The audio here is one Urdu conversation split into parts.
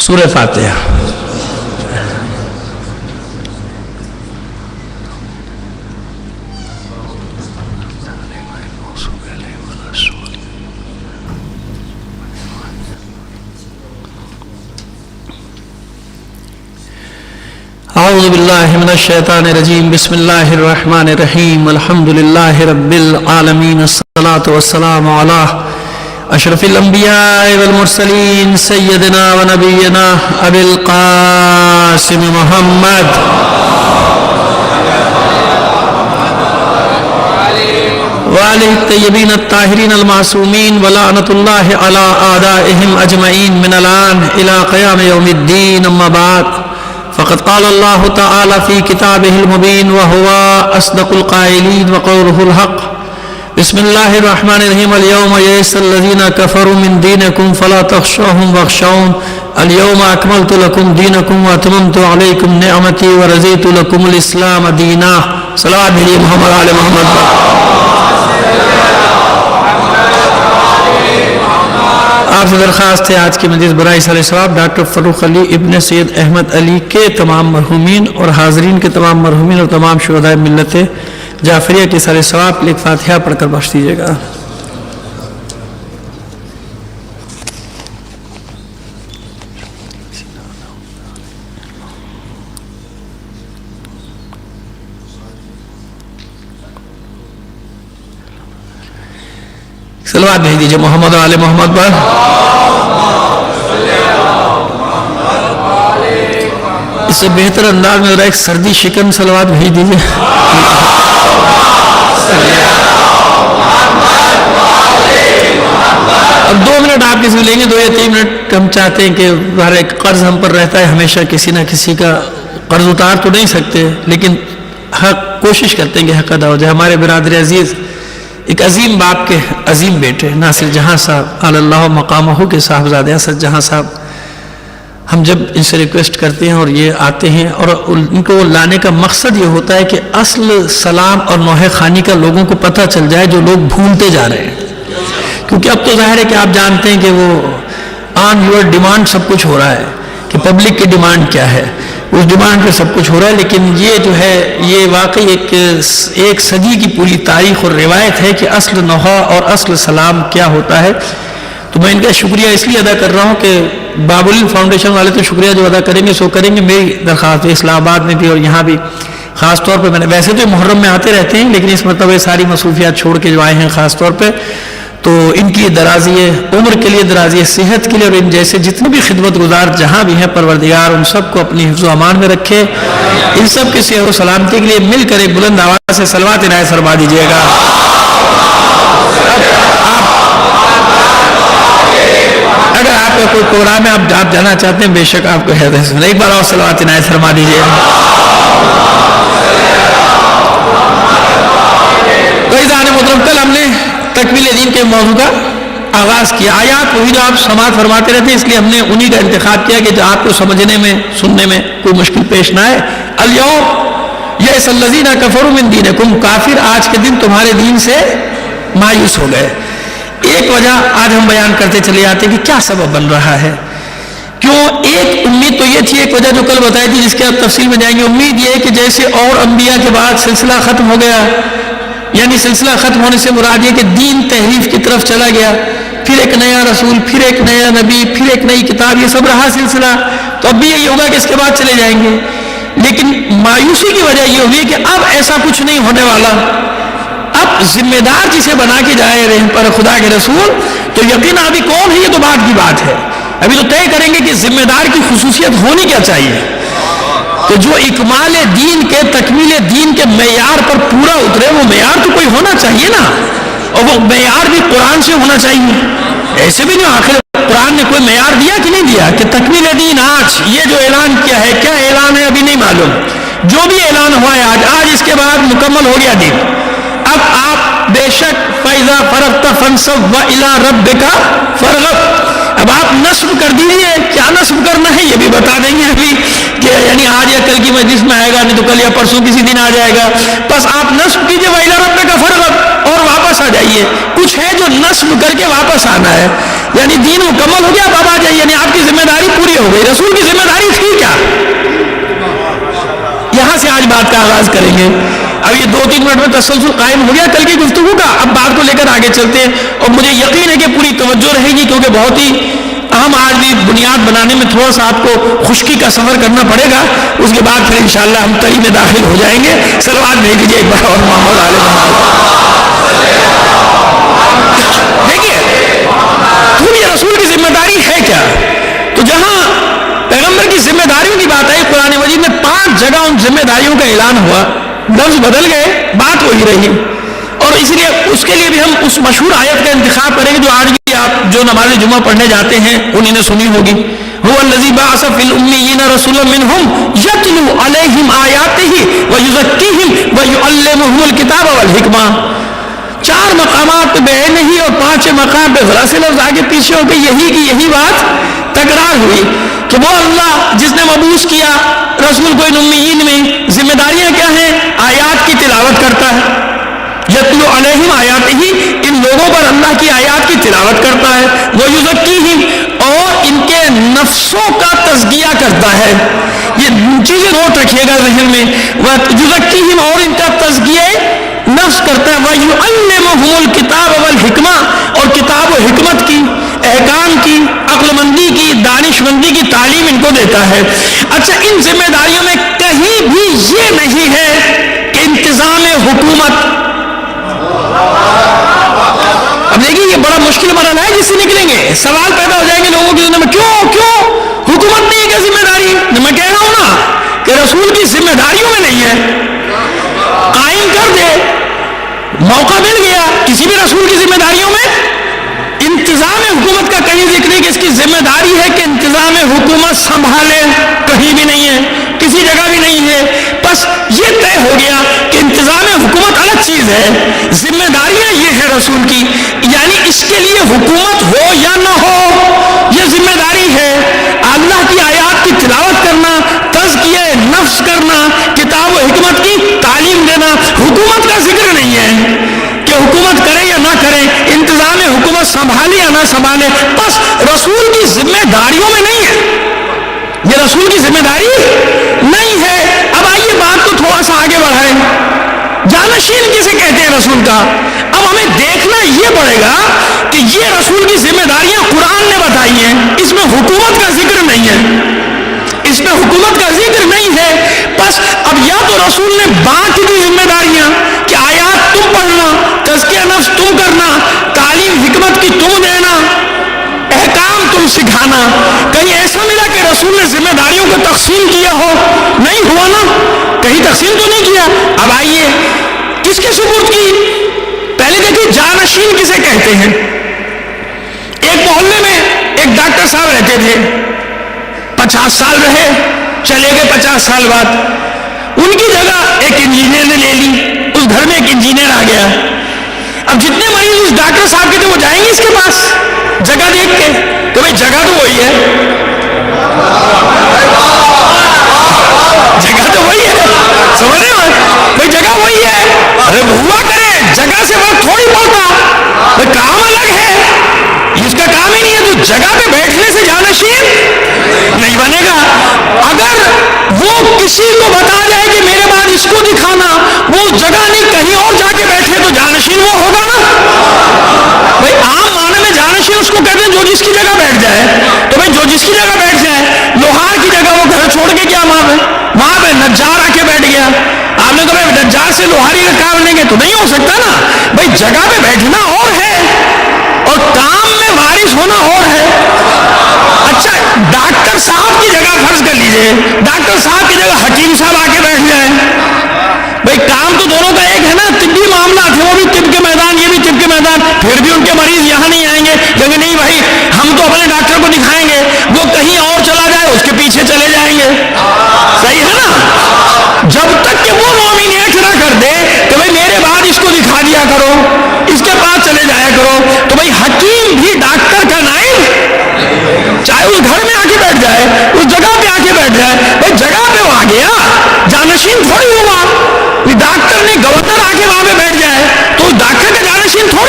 سورہ فاتحہ. اعوذ باللہ من الشیطان الرجیم. بسم اللہ الرحمن الرحیم. الحمد للہ رب العالمین. الصلاة والسلام علی اشرف الانبیاء والمرسلین سیدنا و نبینا ابی القاسم محمد وآلہ الطیبین الطاہرین المعصومین ولعنۃ اللہ علی اعدائہم اجمعین من الآن الی قیام یوم الدین. اما بعد فقد قال اللہ تعالی فی کتابہ المبین وہو اصدق القائلین وقولہ الحق. بسم اللہ الرحمن الرحیم. اليوم یئس الذین کفروا من دینکم فلا تخشوهم واخشون اليوم اکملت لکم دینکم واتممت علیکم نعمتی ورضیت لکم الاسلام دینا. صلوات بھیجئے محمد آل محمد پر. آپ سے درخواست ہے آج کی مجلس برائے سال ثواب ڈاکٹر فروخ علی ابن سید احمد علی کے تمام مرحومین اور حاضرین کے تمام مرحومین اور تمام شہداء ملت جعفریہ کے سال ثواب کے لیے فاتحہ پڑھ کر بخش دیجیے گا. صلوات بھیج دیجیے محمد آل محمد پر. اس سے بہتر انداز میں ذرا ایک سردی شکن صلوات بھیج دیجیے. اب 2 منٹ آپ کسی لیں گے 2 یا 3 منٹ. ہم چاہتے ہیں کہ ہر ایک قرض ہم پر رہتا ہے ہمیشہ, کسی نہ کسی کا قرض اتار تو نہیں سکتے لیکن حق کوشش کرتے ہیں کہ حق ادا ہو جائے. ہمارے برادر عزیز ایک عظیم باپ کے عظیم بیٹے ناصر جہاں صاحب علی اللہ مقامہ کے صاحبزادے اسد جہاں صاحب, ہم جب ان سے ریکویسٹ کرتے ہیں اور یہ آتے ہیں اور ان کو لانے کا مقصد یہ ہوتا ہے کہ اصل سلام اور نوحہ خوانی کا لوگوں کو پتہ چل جائے جو لوگ بھولتے جا رہے ہیں. کیونکہ اب تو ظاہر ہے کہ آپ جانتے ہیں کہ وہ آن یور ڈیمانڈ سب کچھ ہو رہا ہے کہ پبلک کی ڈیمانڈ کیا ہے, اس ڈیمانڈ پہ سب کچھ ہو رہا ہے. لیکن یہ جو ہے یہ واقعی ایک صدی کی پوری تاریخ اور روایت ہے کہ اصل نوحہ اور اصل سلام کیا ہوتا ہے. تو میں ان کا شکریہ اس لیے ادا کر رہا ہوں کہ باب العلم فاؤنڈیشن والے تو شکریہ جو ادا کریں گے سو کریں گے. میری درخواست ہے اسلام آباد میں بھی اور یہاں بھی خاص طور پہ, میں نے ویسے تو محرم میں آتے رہتے ہیں لیکن اس مرتبہ ساری مصروفیات چھوڑ کے جو آئے ہیں خاص طور پہ, تو ان کی درازی عمر کے لیے, درازی صحت کے لیے اور ان جیسے جتنے بھی خدمت گزار جہاں بھی ہیں پروردگار ان سب کو اپنی حفظ و امان میں رکھے. ان سب کی صحت و سلامتی کے لیے مل کر ایک بلند آواز سے صلوات عنایت فرما دیجیے گا. اگر آپ کا کوئی پروگرام ہے آپ جانا چاہتے ہیں بے شک آپ کو ہے سنیں, ایک بار اور صلوات عنایت فرما دیجیے. تو عزیزان محترم, کل ہم نے تکمیل دین کے موضوع کا آغاز کیا. آیات وہی جو آپ سماعت فرماتے رہتے ہیں اس لیے ہم نے انہی کا انتخاب کیا کہ جو آپ کو سمجھنے میں سننے میں کوئی مشکل پیش نہ آئے. الیوم یئس الذین کفروا من دینکم, کافر آج کے دن تمہارے دین سے مایوس ہو گئے. ایک وجہ آج ہم بیان کرتے چلے آتے ہیں کہ کیا سبب بن رہا ہے. کیوں, ایک امید تو یہ تھی, ایک وجہ جو کل بتائی تھی جس کے آپ تفصیل میں جائیں گے. امید یہ ہے کہ جیسے اور انبیاء کے بعد سلسلہ ختم ہو گیا, یعنی سلسلہ ختم ہونے سے مراد یہ کہ دین تحریف کی طرف چلا گیا, پھر ایک نیا رسول, پھر ایک نیا نبی, پھر ایک نئی کتاب, یہ سب رہا سلسلہ. تو اب بھی یہی ہوگا کہ اس کے بعد چلے جائیں گے. لیکن مایوسی کی وجہ یہ ہوئی کہ اب ایسا کچھ نہیں ہونے والا. اب ذمہ دار جسے بنا کے جائے رہے پر خدا کے رسول, تو یقینا ابھی کون ہے یہ تو بعد کی بات ہے. ابھی تو طے کریں گے کہ ذمہ دار کی خصوصیت ہونی کیا چاہیے. تو جو اکمال دین کے, تکمیل دین کے معیار پر پورا اترے, وہ معیار تو کوئی ہونا چاہیے نا, اور وہ معیار بھی قرآن سے ہونا چاہیے. ایسے بھی جو آخر قرآن نے کوئی معیار دیا کہ نہیں دیا کہ تکمیل دین آج یہ جو اعلان کیا ہے, کیا اعلان ہے ابھی نہیں معلوم. جو بھی اعلان ہوا ہے آج اس کے بعد مکمل ہو گیا دین. اب آپ بے شک فَإِذَا فَرَغْتَ فَانْصَبْ وَإِلَىٰ رَبِّكَ فَارْغَب, اب آپ نصب کر دیجیے. کیا نصب کرنا ہے یہ بھی بتا دیں گے ابھی کہ یعنی آج یا کل کی مجلس میں آئے گا, نہیں تو کل یا پرسوں کسی دن آ جائے گا. بس آپ نصب کیجیے وَإِلَىٰ رَبِّكَ فَارْغَب, اور واپس آ جائیے, کچھ ہے جو نصب کر کے واپس آنا ہے, یعنی دین مکمل ہو گیا اب آ جائیے, یعنی آپ کی ذمہ داری پوری ہو گئی. رسول کی ذمہ داری تھی کیا؟ یہاں سے آج بات کا آغاز کریں گے. اب یہ 2-3 منٹ میں تسلسل قائم ہو گیا کل کی گفتگو کا, اب بات کو لے کر آگے چلتے ہیں, اور مجھے یقین ہے کہ پوری توجہ رہے گی, کیونکہ بہت ہی اہم آج بھی بنیاد بنانے میں تھوڑا سا آپ کو خشکی کا سفر کرنا پڑے گا. اس کے بعد پھر انشاءاللہ ہم تری میں داخل ہو جائیں گے. صلوات بھیج دیجیے ایک بار اور محمد علیہ محمد. دیکھیے تم یہ رسول کی ذمہ داری ہے کیا؟ تو جہاں پیغمبر کی ذمہ داریوں کی بات آئی, قرآن مجید میں 5 جگہ ان ذمہ داریوں کا اعلان ہوا, لفظ بدل گئے, بات وہی رہی. اور اس لیے اس کے لیے بھی ہم اس مشہور آیت کا انتخاب کریں گے جو آج بھی آپ جو نماز جمعہ پڑھنے جاتے ہیں انہیں نے سنی ہوگی. هو الذی بعث فی الأمیین رسولا منہم یتلو علیہم آیاتہ ویزکیہم ویعلمہم الکتاب والحکمہ. 4 مقامات پہ بے نہیں اور 5 مقام پہ ذرا سے لفظ آگے پیچھے ہو کے یہی کی یہی بات تکرار ہوئی کہ وہ اللہ جس نے مبعوث کیا رسول کو ان امیین میں, ذمہ داریاں کیا ہیں؟ آیات کی تلاوت کرتا ہے. یتلو علیہم آیاتہ, ان لوگوں پر اللہ کی آیات کی تلاوت کرتا ہے. وہ یزکیہم, اور ان کے نفسوں کا تزکیہ کرتا ہے. یہ چیزیں نوٹ رکھیے گا ذہن میں. وہ یزکیہم, اور ان کا تزکیہ نفس کرتا ہے. وَيُعَلِّمُهُمُ الْكِتَابَ وَالْحِکْمَةَ, اور کتاب و حکمت کی, احکام کی, عقل مندی کی, دانش مندی کی تعلیم ان کو دیتا ہے. اچھا, ان ذمہ داریوں میں کہیں بھی یہ نہیں ہے کہ انتظام حکومت. اب دیکھیے یہ بڑا مشکل مرحلہ ہے جس سے نکلیں گے. سوال پیدا ہو جائیں گے لوگوں کی ذہن میں, کیوں حکومت نہیں ہے کیا ذمہ داری؟ میں کہہ رہا ہوں نا کہ رسول کی ذمہ داریوں میں نہیں ہے. قائم کر دے, موقع مل گیا کسی بھی رسول کی ذمہ داریوں میں. انتظام حکومت کا کہیں ذکر نہیں کہ اس کی ذمہ داری ہے کہ انتظام حکومت سنبھالے, کہیں بھی نہیں ہے, کسی جگہ بھی نہیں ہے. بس یہ طے ہو گیا کہ انتظام حکومت الگ چیز ہے, ذمہ داریاں یہ ہے رسول کی. یعنی اس کے لیے حکومت ہو یا نہ ہو یہ ذمہ داری ہے. اللہ کی آیات کی تلاوت کرنا, تزکیہ نفس کرنا, کتاب و حکمت کی تعلیم دینا. حکومت کا ذکر نہیں ہے کہ حکومت کرے یا نہ کرے, انتظام حکومت سنبھالے یا نہ سنبھالے, بس رسول کی ذمہ داریوں میں نہیں ہے. یہ رسول کی ذمہ داری نہیں ہے. اب آئیے بات کو تھوڑا سا آگے بڑھائیں. جانشین کسے کہتے ہیں رسول کا؟ اب ہمیں دیکھنا یہ پڑے گا کہ یہ رسول کی ذمہ داریاں قرآن نے بتائی ہیں, اس میں حکومت کا ذکر نہیں ہے, اس میں حکومت کا ذکر نہیں ہے. بس اب یا تو رسول نے بانٹ دی ذمہ داریاں کہ آیات تم پڑھنا, تزکیہ نفس تم کرنا, تعلیم حکمت کی تم دینا, احکام تم سکھانا. کہیں ایسا ملا کہ رسول نے ذمہ داریوں کو تقسیم کیا ہو؟ نہیں ہوا نا, کہیں تقسیم تو نہیں کیا. اب آئیے کس کے سپرد کی؟ پہلے دیکھیے جانشین کسے کہتے ہیں. ایک محلے میں ایک ڈاکٹر صاحب رہتے تھے, 50 سال رہے, چلے گئے 50 سال بعد. ان کی جگہ ایک انجینئر نے لے لی, اس گھر میں ایک انجینئر آ گیا. اب جتنے مریض اس ڈاکٹر صاحب کے تھے وہ جائیں گے اس کے پاس جگہ دیکھ کے, تو بھائی جگہ تو وہی ہے, جگہ تو وہی ہے, سمجھ رہے ہو بھائی, جگہ وہی ہے. ارے ہوا کرے جگہ سے فرق تھوڑی پڑتا, بھائی کام الگ ہے, اس کا کام ہی نہیں ہے. تو جگہ پہ بیٹھنے سے جانشین نہیں بنے گا. اگر وہ کسی کو بتا جائے کہ میرے بعد اس کو دکھانا, وہ جگہ نہیں کہیں اور جا کے بیٹھے, تو جانشین وہ ہوگا نا. بھائی عام معنی میں جانشین اس کو کہتے ہیں جو جس کی جگہ بیٹھ جائے. تو بھائی جو جس کی جگہ بیٹھ جائے, لوہار کی جگہ وہ گھر چھوڑ کے کیا وہاں پہ نجار آ کے بیٹھ گیا. آپ نے کہا نجار سے لوہاری کا کام لیں گے تو نہیں ہو سکتا نا. بھائی جگہ پہ بیٹھنا اور ہے اور کام میں وارث ہونا اور ہے. اچھا ڈاکٹر صاحب کی جگہ فرض کر لیجئے, ڈاکٹر صاحب کی جگہ حکیم صاحب آ کے بیٹھ جائیں. بھائی کام تو دونوں کا ایک ہے نا, طبی معاملات ہیں, وہ بھی طب کے میدان, یہ بھی طب کے میدان. پھر بھی ان کے مریض یہاں نہیں آئیں گے کہیں نہیں بھائی ہم تو اپنے ڈاکٹر کو دکھائیں گے, وہ کہیں اور چلا جائے اس کے پیچھے چلے جائیں گے. صحیح ہے نا. جب تک کہ وہ نومینیٹ نہ کر دے کہ بھائی میرے بعد اس کو دکھا دیا کرو, اس کے پاس چلے جایا کرو, تو بھائی حکیم بھی ڈاکٹر کا نائب, چاہے اس گھر میں آ کے بیٹھ جائے, اس جگہ پہ آ کے بیٹھ جائے. بھائی جگہ پہ وہ آ گیا, جانشین تھوڑی ہوا. ڈاکٹر نے گورنر آ کے وہاں پہ بیٹھ جائے تو ڈاکٹر کا جانشین تھوڑی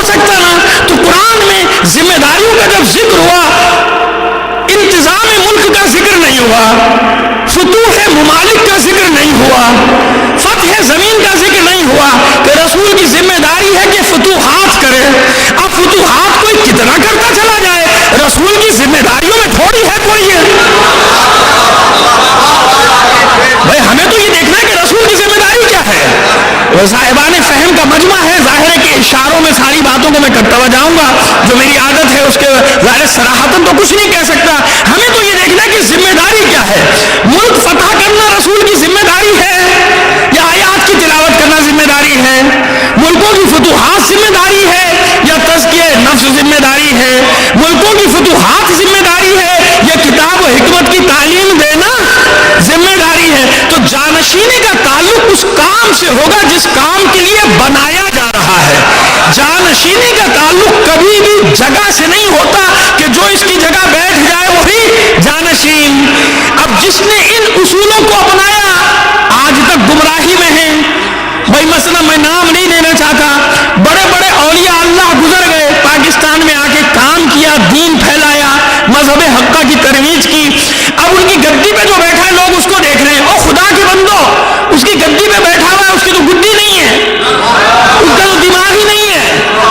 سکتا نا؟ تو قرآن میں ذمہ داریوں کا جب ذکر ہوا، انتظام ملک کا ذکر نہیں ہوا، فتوح ممالک کا ذکر نہیں ہوا، فتح زمین کا ذکر نہیں ہوا، کہ رسول کی ذمہ داری ہے کہ فتوحات کرے۔ اب فتوحات کوئی کتنا کرتا چلا جائے، رسول کی ذمہ داریوں میں تھوڑی ہے کوئی ہے۔ بھائی ہمیں تو یہ دیکھنا ہے کہ رسول کی ذمہ داری کیا ہے۔ صاحبان فہم کا مجمع ہے، ظاہر ہے کہ اشاروں میں ساری باتوں کو میں کرتا ہوا جاؤں گا، جو میری عادت ہے اس کے ظاہر صراحتاً تو کچھ نہیں کہہ سکتا۔ ہمیں تو یہ دیکھنا ہے کہ ذمہ داری کیا ہے۔ ملک فتح کرنا رسول کی ذمہ داری ہے یا آیات کی تلاوت کرنا ذمہ داری ہے؟ ملکوں کی فتوحات ذمہ داری ہے یا تزکیہ نفس ذمہ داری ہے؟ ملکوں کی فتوحات ذمہ داری ہے یا کتاب و حکمت کی تعلیم دینا ذمہ داری ہے؟ تو جانشینی کا تعلق اس کام سے ہوگا جس کام کے لیے بنایا جا رہا ہے۔ جانشینی کا تعلق کبھی بھی جگہ سے نہیں ہوتا کہ جو اس کی جگہ بیٹھ جائے وہی جانشین۔ اب جس نے ان اصولوں کو اپنایا آج تک گمراہی میں ہے۔ بھائی مثلا میں نام نہیں لینا چاہتا، بڑے بڑے اولیاء اللہ گزر گئے، پاکستان میں آ کے کام کیا، دین پھیلایا، مذہب حقہ کی ترویج کی۔ اب ان کی گدی پہ جو بیٹھا ہے لوگ اس کو دیکھ رہے ہیں، او خدا کے بندو، اس کی گدی پہ بیٹھا ہوا ہے، اس کی تو گدی نہیں ہے، اس کا تو دماغ ہی نہیں ہے،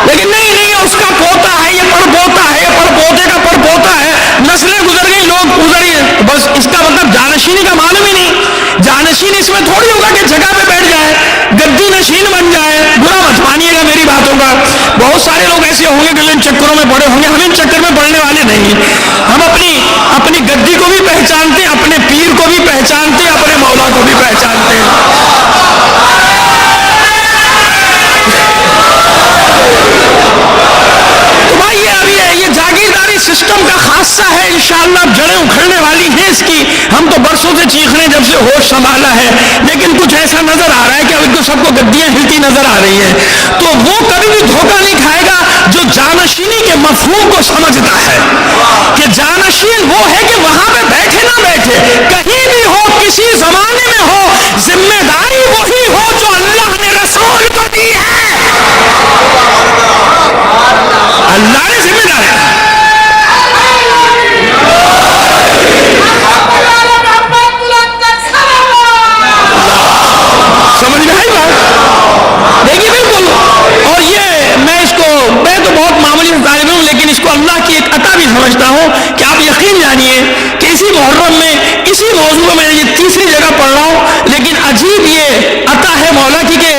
لیکن نہیں اس کا پوتا ہے، یہ پڑ پوتا ہے، یہ پڑ پوتے کا پڑ پوتا ہے، نسلیں گزر گئی، لوگ گزر گئے، بس اس کا مطلب جانشینی کا معلوم ہی نہیں۔ جانشین اس میں تھوڑی ہوگا کہ جگہ پہ بیٹھ جائے، گدی نشین بن جائے۔ برا مت مانیے گا میری باتوں کا، بہت سارے لوگ ایسے ہوں گے کہ ان چکروں میں پڑے ہوں گے، ہم ان چکر میں پڑنے والے نہیں۔ ہم اپنی گدی کو بھی پہچانتے ہیں، اپنے پیر کو بھی پہچانتے ہیں، اپنے مولا کو بھی پہچانتے ہیں۔ تو بھائی یہ جاگیرداری سسٹم کا خاصہ ہے، انشاءاللہ اب جڑیں اکھڑنے والی ہیں اس کی۔ ہم تو برسوں سے چیخ رہے ہیں جب سے ہوش سنبھالا ہے، لیکن کچھ ایسا نظر آ رہا ہے کہ اب تو سب کو گدیاں ہلتی نظر آ رہی ہیں۔ تو وہ کبھی بھی دھوکہ نہیں کھائے گا جو جانشینی کے مفہوم کو سمجھتا ہے کہ جانشین وہ ہے کہ وہاں پہ بیٹھے نہ بیٹھے، کہیں بھی ہو، کسی زمانے میں ہو، ذمہ داری وہی ہو جو اللہ نے رسول کو دی ہے۔ اللہ نے ذمہ داری سمجھ میں آئی بات؟ دیکھیے بالکل، اور یہ میں تو بہت معمولی طالب ہوں، لیکن اس کو اللہ کی ایک عطا بھی سمجھتا ہوں کہ آپ یقین جانیے کہ اسی محرم میں اسی موضوع میں یہ تیسری جگہ پڑھ رہا ہوں، لیکن عجیب یہ عطا ہے مولا کی کہ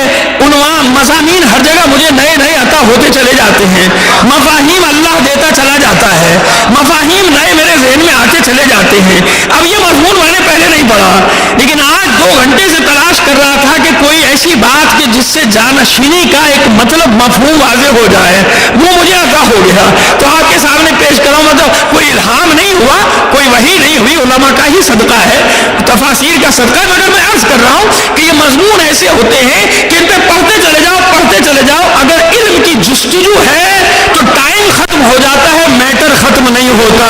عنوان مضامین ہر جگہ مجھے نئے نئے عطا ہوتے چلے جاتے ہیں، مفاہیم اللہ دیتا چلا جاتا ہے، مفاہیم نئے میرے ذہن میں آتے چلے جاتے ہیں۔ اب یہ مضمون میں نے پہلے نہیں پڑھا، لیکن آج 2 گھنٹے سے تلاش کر رہا تھا کہ کوئی ایسی بات کہ جس سے جانشینی کا ایک مطلب مفہوم واضح ہو جائے، وہ مجھے عطا ہو گیا، تو آپ کے سامنے پیش کروں۔ مطلب کوئی الہام نہیں ہوا، کوئی وحی نہیں ہوئی، علماء کا ہی صدقہ ہے، تفاسیر کا صدقہ ہے، مگر میں عرض کر رہا ہوں کہ یہ مضمون ایسے ہوتے ہیں کہ ان پہ پڑھتے چلے جاؤ، اگر علم کی جستجو ہے تو ٹائم ختم ہو جاتا ہے، میٹر ختم نہیں ہوتا۔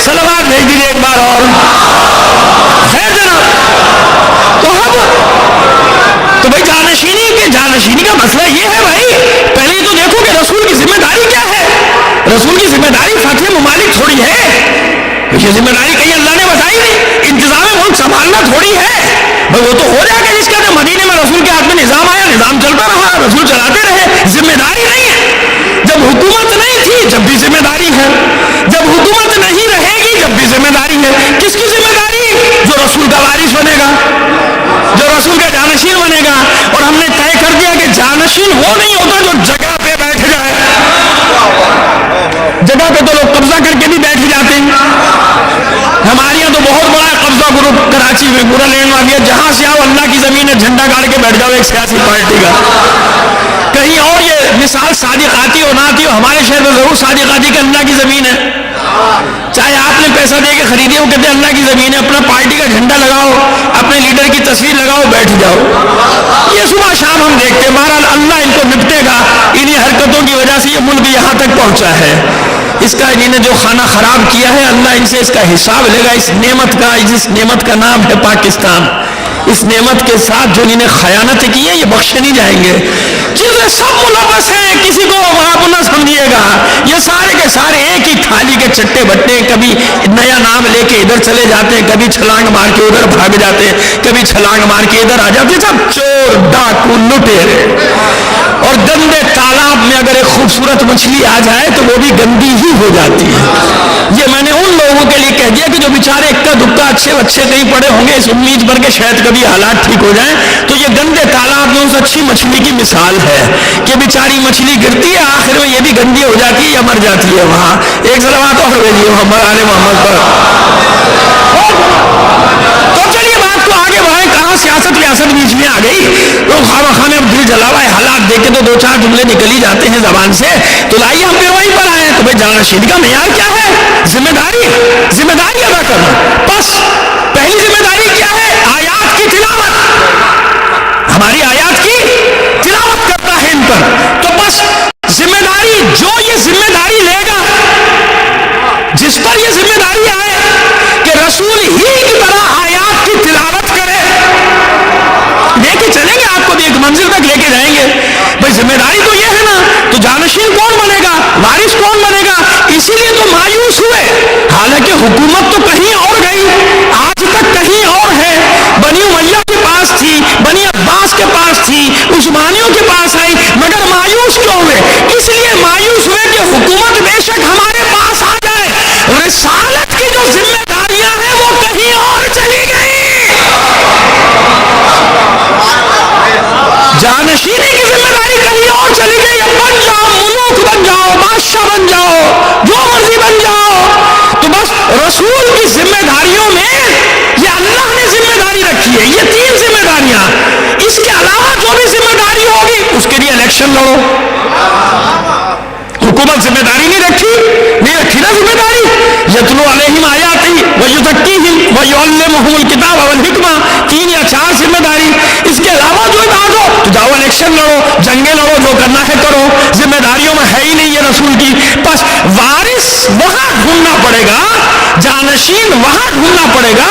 صلوات بھیج دیجیے ایک بار اور۔ خیر جناب، تو بھائی جانشینی کا مسئلہ یہ ہے بھائی، پہلے تو دیکھو کہ رسول کی ذمہ داری کیا ہے۔ رسول کی ذمہ داری فتح ممالک تھوڑی ہے، یہ ذمہ داری کہیں اللہ نے بتائی نہیں، انتظام ملک سنبھالنا تھوڑی ہے۔ بھائی وہ تو ہو جائے گا جس کا مدینے میں رسول کے ہاتھ میں نظام آیا، نظام چلتا رہا، رسول چلاتے رہے، ذمہ داری نہیں ہے۔ جب حکومت نہیں تھی جب بھی ذمہ داری ہے، جب حکومت نہیں رہے گی جب بھی ذمہ داری ہے۔ کس کی ذمہ داری؟ جو رسول کا وارث بنے گا، جو رسول کا جانشین بنے گا۔ اور ہم نے طے کر دیا کہ جانشین وہ نہیں ہوتا جو جگہ پہ بیٹھ جائے۔ جگہ پہ تو لوگ قبضہ کر کے بھی بیٹھ جاتے ہیں، ہمارے یہاں تو بہت بڑا قبضہ گروپ کراچی میں پورا لینڈ مافیا، جہاں سے آؤ اللہ کی زمین ہے جھنڈا گاڑ کے بیٹھ جاؤ ایک سیاسی پارٹی کا۔ کہیں اور یہ مثال صادقاتی ہو نہ آتی ہو، ہمارے شہر میں ضرور صادقاتی کہ اللہ کی زمین ہے، چاہے آپ نے پیسہ دے کے خریدی ہو، کہتے ہیں اللہ کی زمین ہے، اپنا پارٹی کا جھنڈا لگاؤ، اپنے لیڈر کی تصویر لگاؤ، بیٹھ جاؤ۔ یہ صبح شام ہم دیکھتے ہیں، بہرحال اللہ ان کو نپٹے گا، انہی حرکتوں کی وجہ سے یہ ملک یہاں تک پہنچا ہے۔ اس کا انہوں نے جو خانہ خراب کیا ہے، اللہ ان سے اس کا حساب لے گا، اس نعمت کا، جس نعمت کا نام ہے پاکستان۔ اس نعمت کے ساتھ جو انہیں خیانت کی ہے یہ بخشے نہیں جائیں گے. چیزیں سب ملوث ہیں, کسی کو آپ نہ سمجھیے گا, یہ سارے کے سارے ایک ہی تھالی کے چٹے بٹے, کبھی نیا نام لے کے ادھر چلے جاتے ہیں, کبھی چھلانگ مار کے ادھر بھاگ جاتے ہیں, کبھی چھلانگ مار کے ادھر آ جاتے ہیں, سب چور ڈاکو لٹیرے. اور گندے تالاب میں اگر ایک خوبصورت مچھلی آ جائے تو وہ بھی گندی ہی ہو جاتی ہے. یہ میں نے ان لوگوں کے لیے کہہ دیا کہ جو بیچارے اکا دکا اچھے نہیں پڑے ہوں گے اس امید پر کہ شاید کبھی حالات ٹھیک ہو جائیں, تو یہ گندے تالاب میں اس اچھی مچھلی کی مثال ہے کہ بیچاری مچھلی گرتی ہے, آخر میں یہ بھی گندی ہو جاتی ہے یا مر جاتی ہے وہاں. ایک صلوات اور بھیجیے محمد آل محمد پر. تو چلیے بات کو آگے بڑھائیں, کہاں سیاست ویاست بیچ میں آ گئی, تو خواہ نے دل جلا ہوا ہے, حالات دیکھ کے تو دو چار جملے نکل ہی جاتے ہیں زبان سے, تو لائیے ہم پھر وہیں پر آئے. تو بھائی جانشین کا معیار کیا ہے؟ ذمہ داری ادا کرنا. بس پہلی ذمہ داری کیا ہے؟ آیات کی تلاوت. ہماری آیات کی تلاوت کرتا ہے ان پر. تو بس ذمہ داری, جو یہ ذمہ داری لے گا, جس پر یہ ذمہ داری آئے کہ رسول ہی کی طرح آیات کی تلاوت کرے, لے کے چلیں گے آپ کو بھی ایک منزل تک لے کے جائیں گے. بھائی ذمہ داری تو یہ ہے نا, تو جانشین کون بنے گا, وارث کون بنے گا؟ اسی لیے تو مایوس ہوئے. حالانکہ حکومت تو کہیں اور گئی, آج تک کہیں اور ہے. بنی امیہ کے پاس تھی, بنی عباس کے پاس تھی, عثمانیوں کے پاس آئی, مگر مایوس کیوں ہوئے؟ اس لیے مایوس ہوئے کہ حکومت بے شک ہمارے پاس آ جائے, رسالت کی جو ذمہ داریاں ہیں وہ کہیں اور چلی گئی. جانشینی کی ذمہ داری کہیں اور چلی گئی. اب بن جاؤ, ملوک بن جاؤ, بادشاہ بن جاؤ, جو مرضی بن جاؤ. تو بس رسول کی ذمہ داریوں میں یہ اللہ نے ذمہ داری رکھی ہے, یہ 3 ذمہ داریاں. اس کے علاوہ جو بھی ذمہ داری ہوگی اس کے لیے الیکشن لڑو. حکومت ذمہ داری نہیں رکھی نا ذمہ داری. یتلو علیہم آیاتہ ویزکیہم ویعلمہم الکتاب والحکمہ, 3 یا 4 ذمہ داری. اس کے علاوہ جو بات ہو تو جاؤ الیکشن لڑو, جنگیں لڑو, جو کرنا ہے کرو. ذمہ داریوں میں ہے ہی نہیں یہ رسول کی. بس وارث وہاں ڈھونڈنا پڑے گا, جانشین وہاں ڈھونڈنا پڑے گا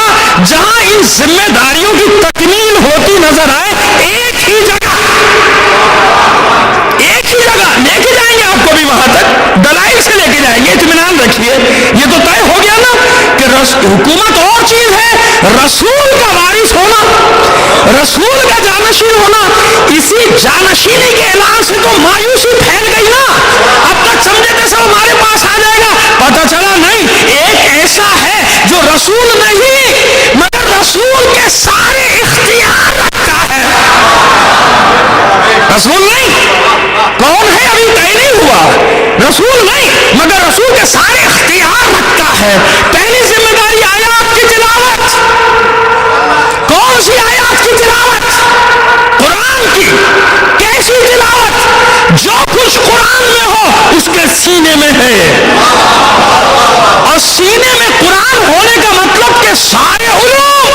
جہاں ان ذمہ داریوں کی تکمیل ہوتی نظر آئے. ایک ہی جگہ لے کے جائیں گے آپ کو بھی وہاں تک, دلائل سے لے کے جائیں گے. اطمینان رکھیے, یہ تو طے ہو گیا نا کہ حکومت اور چیز ہے, رسول کا وارث ہونا, رسول کا جانشین ہونا. اسی جانشینی کے اعلان سے تو مایوسی پھیل گئی نا. اب تک سمجھے تھے سب ہمارے پاس آ جائے گا, پتہ چلا نہیں, ایک ایسا ہے جو رسول نہیں مگر رسول کے سارے اختیار رکھتا ہے. رسول نہیں, کون ہے ابھی طے نہیں ہوا. رسول نہیں مگر رسول کے سارے اختیار رکھتا ہے. پہلی ذمہ داری آیات کی تلاوت. کون سی آیات کی تلاوت؟ قرآن کی. کیسی تلاوت؟ جو کچھ قرآن میں ہو اس کے سینے میں ہے. اور سینے میں قرآن ہونے کا مطلب کہ سارے علوم,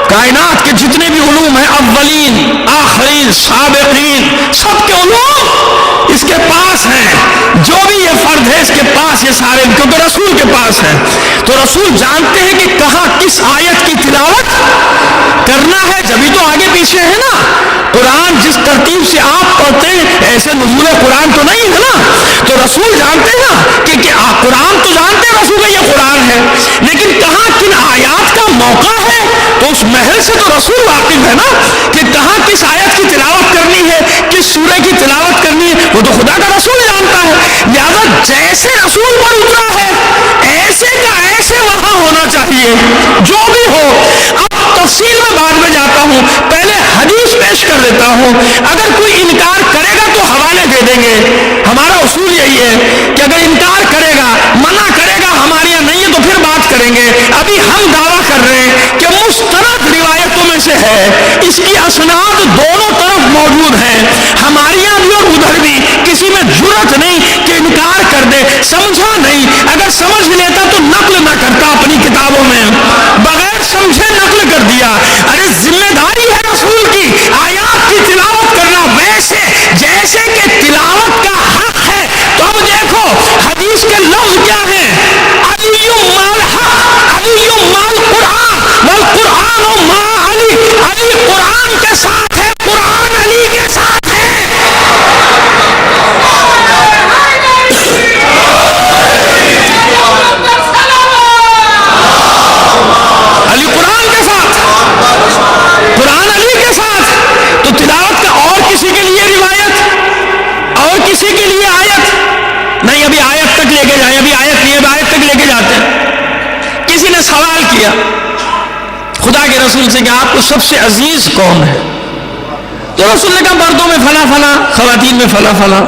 کائنات کے جتنے بھی علوم ہیں, اولین آخرین سابقین, سب کے علوم اس کے پاس ہیں. جو بھی یہ فرد ہے اس کے پاس یہ سارے, کیونکہ رسول کے پاس ہے. تو رسول جانتے ہیں کہ کہاں کس آیت کی تلاوت کرنا ہے, جبھی تو آگے پیچھے ہے نا. قرآن جس ترتیب سے آپ پڑھتے ہیں ایسے نزول قرآن تو نہیں ہے نا. تو رسول جانتے ہیں کہ قرآن تو جانتے ہیں رسول یہ قرآن ہے, لیکن کہاں کن آیات کا موقع ہے تو اس محل سے تو رسول واقف ہے نا کہ کہاں کس آیت کی تلاوت کرنی ہے, کس سورہ کی تلاوت کرنی ہے, وہ تو خدا کا رسول جانتا ہے. لہذا جیسے رسول پر اترا ہے ایسے کا ایسے وہاں ہونا چاہیے جو بھی ہو. اب تفصیل میں بعد میں جاتا ہوں, پہلے حدیث پیش کر دیتا ہوں. اگر کوئی انکار کرے گا تو حوالے دے دیں گے. ہمارا اصول یہی ہے کہ اگر انکار کرے گا, منع کرے گا ہمارے یہاں نہیں ہے تو پھر بات کریں گے. ابھی ہم دعویٰ کر رہے ہیں کہ مستند روایتوں میں سے ہے, اس کی اسناد دونوں طرف موجود ہیں, ہمارے یہاں بھی اور ادھر بھی. کسی میں جرأت نہیں کہ انکار کر دے, سمجھا نہیں, اگر سمجھ لیتا تو نقل نہ کرتا اپنی کتابوں میں, بغیر سمجھے نقل کر دیا. ارے ذمہ داری ہے رسول کی آیات کی تلاوت کرنا, ویسے جیسے کہ تلاوت کا حق ہے. تو اب دیکھو حدیث کے لفظ کیا ہیں, علی مال حق, علی مال قرآن, والقرآن مع علی. سوال کیا خدا کے رسول سے کہ آپ کو سب سے عزیز کون ہے؟ تو رسول نے کہا مردوں میں فلاں فلاں، خواتین میں فلاں فلاں۔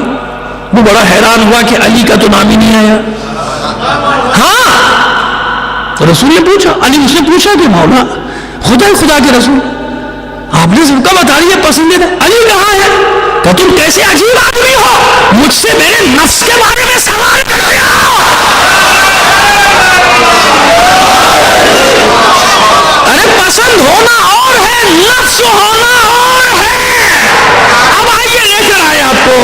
وہ بڑا حیران ہوا کہ علی کا تو نام ہی نہیں آیا۔ ہاں، تو رسول نے پوچھا، علی اس نے پوچھا کہ مولا خدا کے رسول آپ نے سب کا بتا رہی ہے پسندیدہ، علی کہاں ہے؟ کہ تم کیسے عجیب آدمی ہو، مجھ سے میرے نفس کے بارے میں سوال کر رہے ہو۔ ارے پسند ہونا اور ہے، نفس ہونا اور ہے۔ اب آئیے لے کر آئے آپ کو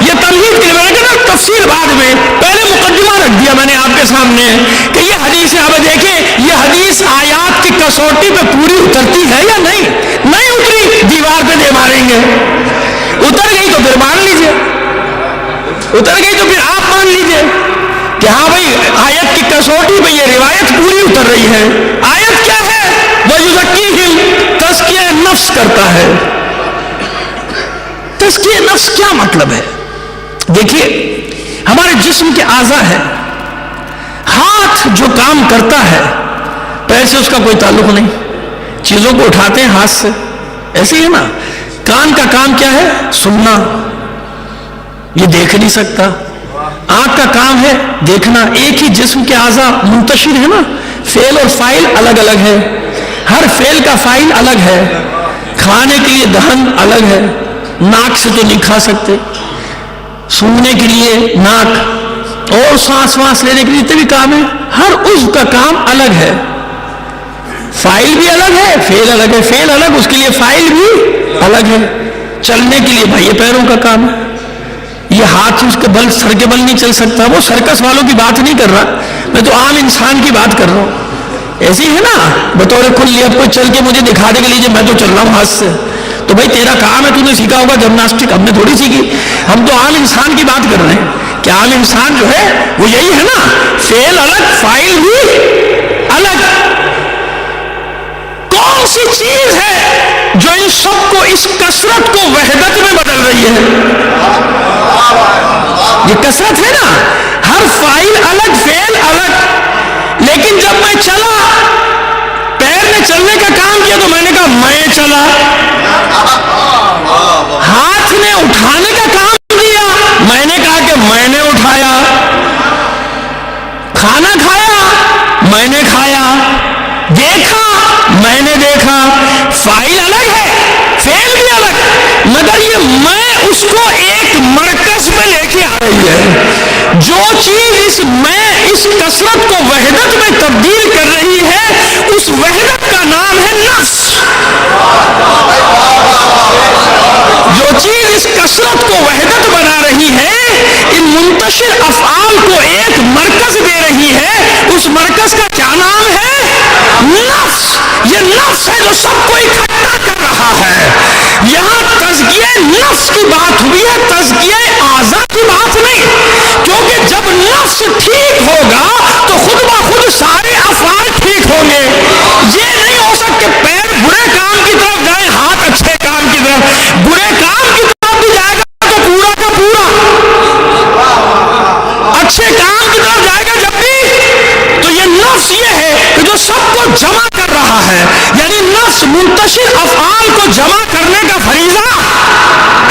یہ تمہید کے میں نے تفصیل بعد میں، پہلے مقدمہ رکھ دیا میں نے آپ کے سامنے کہ یہ حدیث ہے۔ اب دیکھیں یہ حدیث آیات کی کسوٹی پہ پوری اترتی ہے یا نہیں؟ نہیں اتری، دیوار پہ دے ماریں گے۔ اتر گئی تو پھر مان لیجئے، اتر گئی تو پھر آپ مان لیجئے کہ ہاں بھائی آیت کی کسوٹی پہ یہ روایت پوری اتر رہی ہے۔ آیت کیا ہے؟ وَيُزَكِّيهِمْ، تزکیہ نفس کرتا ہے۔ تزکیہ نفس کیا مطلب ہے؟ دیکھیے ہمارے جسم کے اعضاء ہیں، ہاتھ جو کام کرتا ہے پیر سے اس کا کوئی تعلق نہیں، چیزوں کو اٹھاتے ہیں ہاتھ سے، ایسے ہی ہے نا۔ کان کا کام کیا ہے؟ سننا، یہ دیکھ نہیں سکتا۔ آنکھ کا کام ہے دیکھنا۔ ایک ہی جسم کے اعضاء منتشر ہے نا، فعل اور فاعل الگ الگ ہے، ہر فعل کا فاعل الگ ہے۔ کھانے کے لیے دہن الگ ہے، ناک سے تو نہیں کھا سکتے، سونگنے کے لیے ناک، اور سانس وانس لینے کے لیے جتنے بھی کام ہے ہر عضو کا کام الگ ہے۔ فاعل بھی الگ ہے، فعل الگ ہے، فعل الگ اس کے لیے فاعل بھی الگ ہے۔ چلنے کے لیے بھائی یہ پیروں کا کام ہے، یہ ہاتھ اس کے بل سر کے بل نہیں چل سکتا۔ وہ سرکس والوں کی بات نہیں کر رہا، میں تو عام انسان کی بات کر رہا ہوں۔ ایسی ہے نا بطور کلی اب کوئی چل کے مجھے دکھا دے کے لیجیے میں تو چل رہا ہوں ہاتھ سے، تو بھائی تیرا کام ہے، تو نے سیکھا ہوگا جمناسٹک، ہم نے تھوڑی سیکھی۔ ہم تو عام انسان کی بات کر رہے ہیں کہ عام انسان جو ہے وہ یہی ہے نا، فعل الگ فاعل بھی الگ۔ کون سی چیز ہے جو ان سب کو، اس کثرت کو وحدت میں بدل رہی ہے؟ یہ کثرت ہے نا، ہر فاعل الگ فعل الگ۔ لیکن جب میں چلا، پیر نے چلنے کا کام کیا تو میں نے کہا میں چلا، ہاتھ نے اٹھانے کا کام کیا میں نے کہا کہ میں نے اٹھایا، کھانا کھایا میں نے کھایا، دیکھا میں نے دیکھا۔ فاعل الگ ہے فعل بھی الگ، مگر یہ میں اس کو ایک مرکز میں لے کے آ رہی ہے۔ جو چیز اس کثرت کو وحدت میں تبدیل کر رہی ہے اس وحدت کا نام ہے نفس۔ جو چیز اس کثرت کو وحدت بنا رہی ہے، ان منتشر افعال کو ایک مرکز دے رہی ہے، اس مرکز کا کیا نام ہے؟ نفس۔ یہ نفس ہے جو سب کو اکٹھا کر رہا ہے۔ یہاں تزکیہ نفس کی بات ہوئی ہے، تزکیہ اعضاء کی بات نہیں، کیونکہ جب نفس ٹھیک ہوگا تو خود بخود سارے افعال ٹھیک ہوں گے۔ یہ نہیں ہو سکتے پیر برے کام کی طرف جائیں، ہاتھ اچھے کام کی طرف، برے کام کی طرف بھی جائے گا تو پورا کا پورا، اچھے کام کی طرف جائے گا جب بھی۔ تو یہ نفس یہ ہے کہ جو سب کو جمع کر رہا ہے، یعنی نفس منتشر افعال کو جمع کرنے کا فریضہ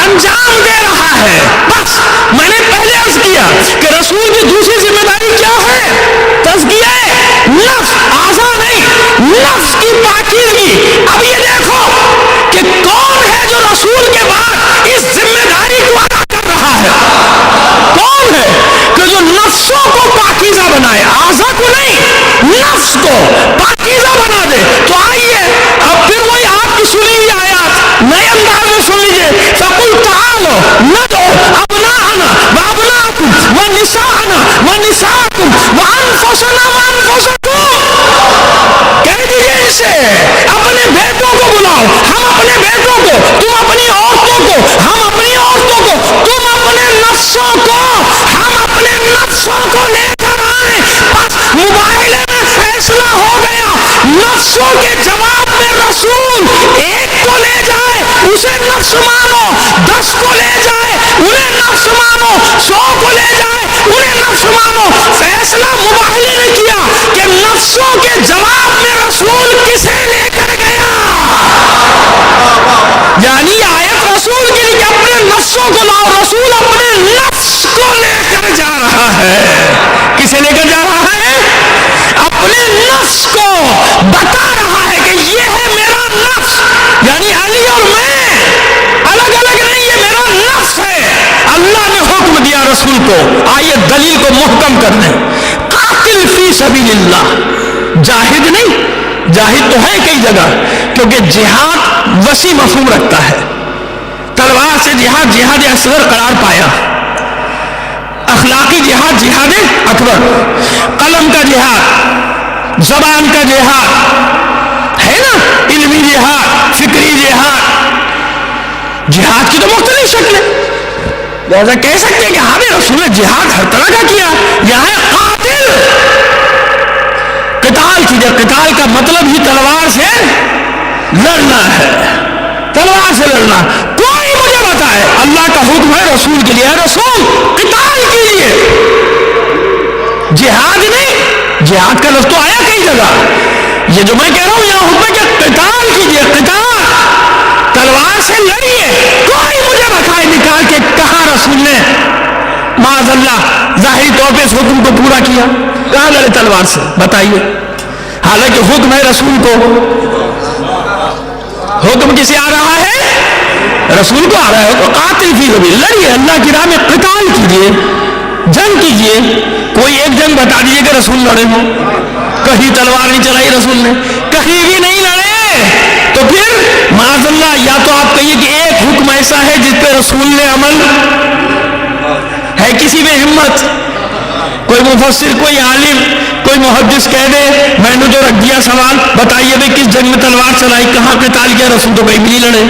انجام دے رہا ہے۔ بس میں نے پہلے عرض کیا کہ رسول کی دوسری ذمہ داری کیا ہے؟ تزکیہ نفس، اعضاء نہیں، نفس کی پاکیزگی۔ اب یہ دیکھو کہ کون ہے جو رسول کے بعد اس ذمہ داری کو ادا کر رہا ہے؟ کون ہے کہ جو نفسوں کو پاکیزہ بنائے، اعضاء کو نہیں، نفس کو پاکیزہ بنا دے؟ تو آئیے اب پھر وہی آپ کی سنی ہوئی آیات نئے انداز میں سن لیجیے۔ فَقُلْ تَعَالَوْا نَدْعُوا أَبْنَاءَنَا وَأَبْنَاءَكُمْ وَنِسَاءَنَا وَنِسَاءَكُمْ وَأَنفُسَنَا وَأَنفُسَكُمْ۔ کہہ دیجیے اسے اپنے بیٹوں کو بلاؤ، ہم اپنے بیٹوں کو، تم اپنی عورتوں کو، ہم اپنی عورتوں کو، تم اپنے نفسوں کو، ہم اپنے نفسوں کو لے کر آئیں۔ بس مباہلے میں فیصلہ ہو گیا، نفسوں کے جواب میں رسول ایک کو لے جائے اسے نفس مانو، 10 کو لے جائے انہیں نفس مانو، 100 کو لے جائے انہیں نفس مانو۔ فیصلہ مباہلے نے کیا کہ نفسوں کے رہا ہے. کسے لے کر جا رہا ہے؟ اپنے نفس کو بتا رہا ہے کہ یہ ہے میرا نفس. یعنی علی اور میں الگ الگ نہیں، یہ میرا نفس ہے. اللہ نے حکم دیا رسول کو، آئیے دلیل کو محکم کر دیں. قاتل فی سبیل اللہ، جاہد نہیں، جاہد تو ہے کئی جگہ، کیونکہ جہاد وسیع مفہوم رکھتا ہے. تلوار سے جہاد جہاد اصغر قرار پایا، اخلاقی جہاد جہاد اکبر، قلم کا جہاد، زبان کا جہاد ہے نا، علمی جہاد، فکری جہاد. جہاد کی تو مختلف شکلیں، لہذا کہہ سکتے ہیں کہ ہمیں رسول نے جہاد ہر طرح کا کیا. یہاں قاتل، قتال کیجئے. قتال کا مطلب ہی تلوار سے لڑنا ہے، تلوار سے لڑنا. کوئی مجھے بتائے، اللہ کا حکم ہے رسول کے لیے، رسول قتال کیجئے. جہاد نہیں، جہاد کا لفظ تو آیا کئی جگہ. یہ جو میں کہہ رہا ہوں یہاں حکم ہے کہ قتال کیجئے، قتال، تلوار سے لڑیے. کوئی مجھے بتائے نکال کے کہاں رسول نے معاذ اللہ ظاہری طور پہ اس حکم کو پورا کیا؟ کہاں لڑے تلوار سے؟ بتائیے. حالانکہ حکم ہے رسول کو. حکم کسے آ رہا ہے؟ رسول کو آ رہا ہے. تو قاتل فی سبیل، لڑیے، اللہ کی راہ میں قتال کیجئے، جنگ کیجئے. کوئی ایک جنگ بتا دیجئے کہ رسول لڑے ہوں. کہیں تلوار نہیں چلائی رسول نے، کہیں بھی نہیں لڑے. تو پھر معاذ اللہ یا تو آپ کہیے کہ ایک حکم ایسا ہے جس پہ رسول نے عمل ہے. کسی میں ہمت، کوئی مفسر، کوئی عالم، کوئی محدث کہہ دے میں نے جو رکھ دیا سوال، بتائیے بھائی کس جنگ میں تلوار چلائی، کہاں قتال کیا؟ رسول تو کہیں بھی نہیں لڑے،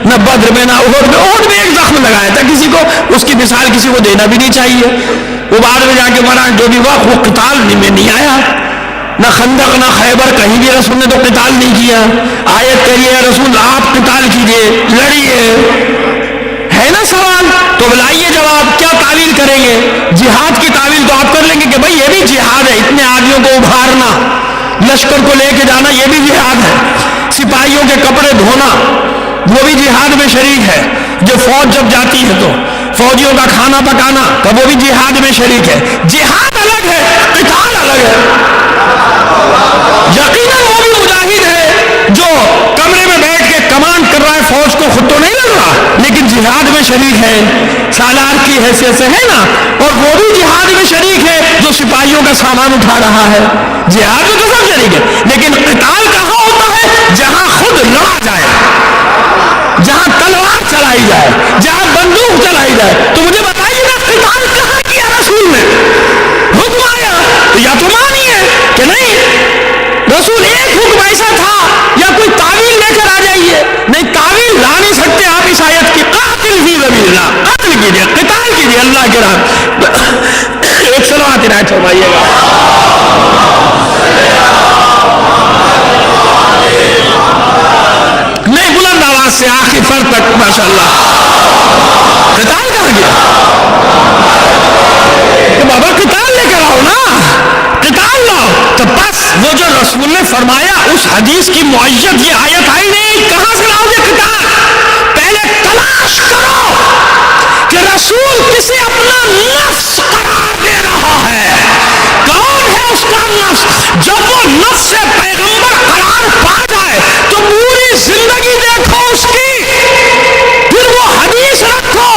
نہ بدر میں، نہ احد میں. احد میں ایک زخم لگایا تھا کسی کو، اس کی مثال کسی کو دینا بھی نہیں چاہیے. وہ بعد میں جا کے مرا، جو بھی ہوا وہ قتال میں نہیں آیا. نہ خندق نہ خیبر، کہیں بھی رسول نے تو قتال نہیں کیا. آیت کریے رسول آپ قتال کیجئے، لڑیے. ہے نا سوال؟ تو بلائیے جواب، کیا تعویل کریں گے؟ جہاد کی تعویل تو آپ کر لیں گے کہ بھائی یہ بھی جہاد ہے، اتنے آدمیوں کو ابھارنا، لشکر کو لے کے جانا، یہ بھی جہاد ہے. سپاہیوں کے کپڑے دھونا، وہ بھی جہاد میں شریک ہے. جو فوج جب جاتی ہے تو فوجیوں کا کھانا پکانا، تو وہ بھی جہاد میں شریک ہے. جہاد الگ ہے، قتال الگ ہے. یقیناً وہ بھی مجاہد ہے جو کمرے میں بیٹھ کے کمانڈ کر رہا ہے فوج کو، خود تو نہیں لڑ رہا لیکن جہاد میں شریک ہے، سالار کی حیثیت سے، ہے نا. اور وہ بھی جہاد میں شریک ہے جو سپاہیوں کا سامان اٹھا رہا ہے. جہاد میں تو سب شریک ہے، لیکن قتال کہاں ہوتا ہے؟ جہاں خود لڑا جائے، جہاں تلوار چلائی جائے، جہاں بندوق چلائی جائے. تو مجھے بتائیے نا قتال کہاں کیا رسول نے؟ حکم آیا تو یا تو مانیے کہ نہیں رسول ایک حکم ایسا تھا، یا کوئی تعویل لے کر آ جائیے. نہیں، تعویل لا نہیں سکتے آپ اس آیت کی. قاتل فی سبیل اللہ، قتل کیجئے، قتال کیجئے اللہ کے راہ. ایک صلوات عنایت فرمائیے گا. نہیں، بلند آواز سے آخری فرد تک ماشاءاللہ. قتال کہاں گیا؟ کہ بابا قتال لے کر آؤ نا، قتال لاؤ. تو بس وہ جو رسول نے فرمایا اس حدیث کی معیت یہ آیت آئی نہیں. کہاں سے لاؤ گے قتال؟ پہلے تلاش کرو کہ رسول کسے اپنا نفس قرار دے رہا ہے. کون ہے اس کا نفس؟ جب وہ نفس سے پیغمبر قرار پا جائے تو پوری زندگی دیکھو اس کی، پھر وہ حدیث رکھو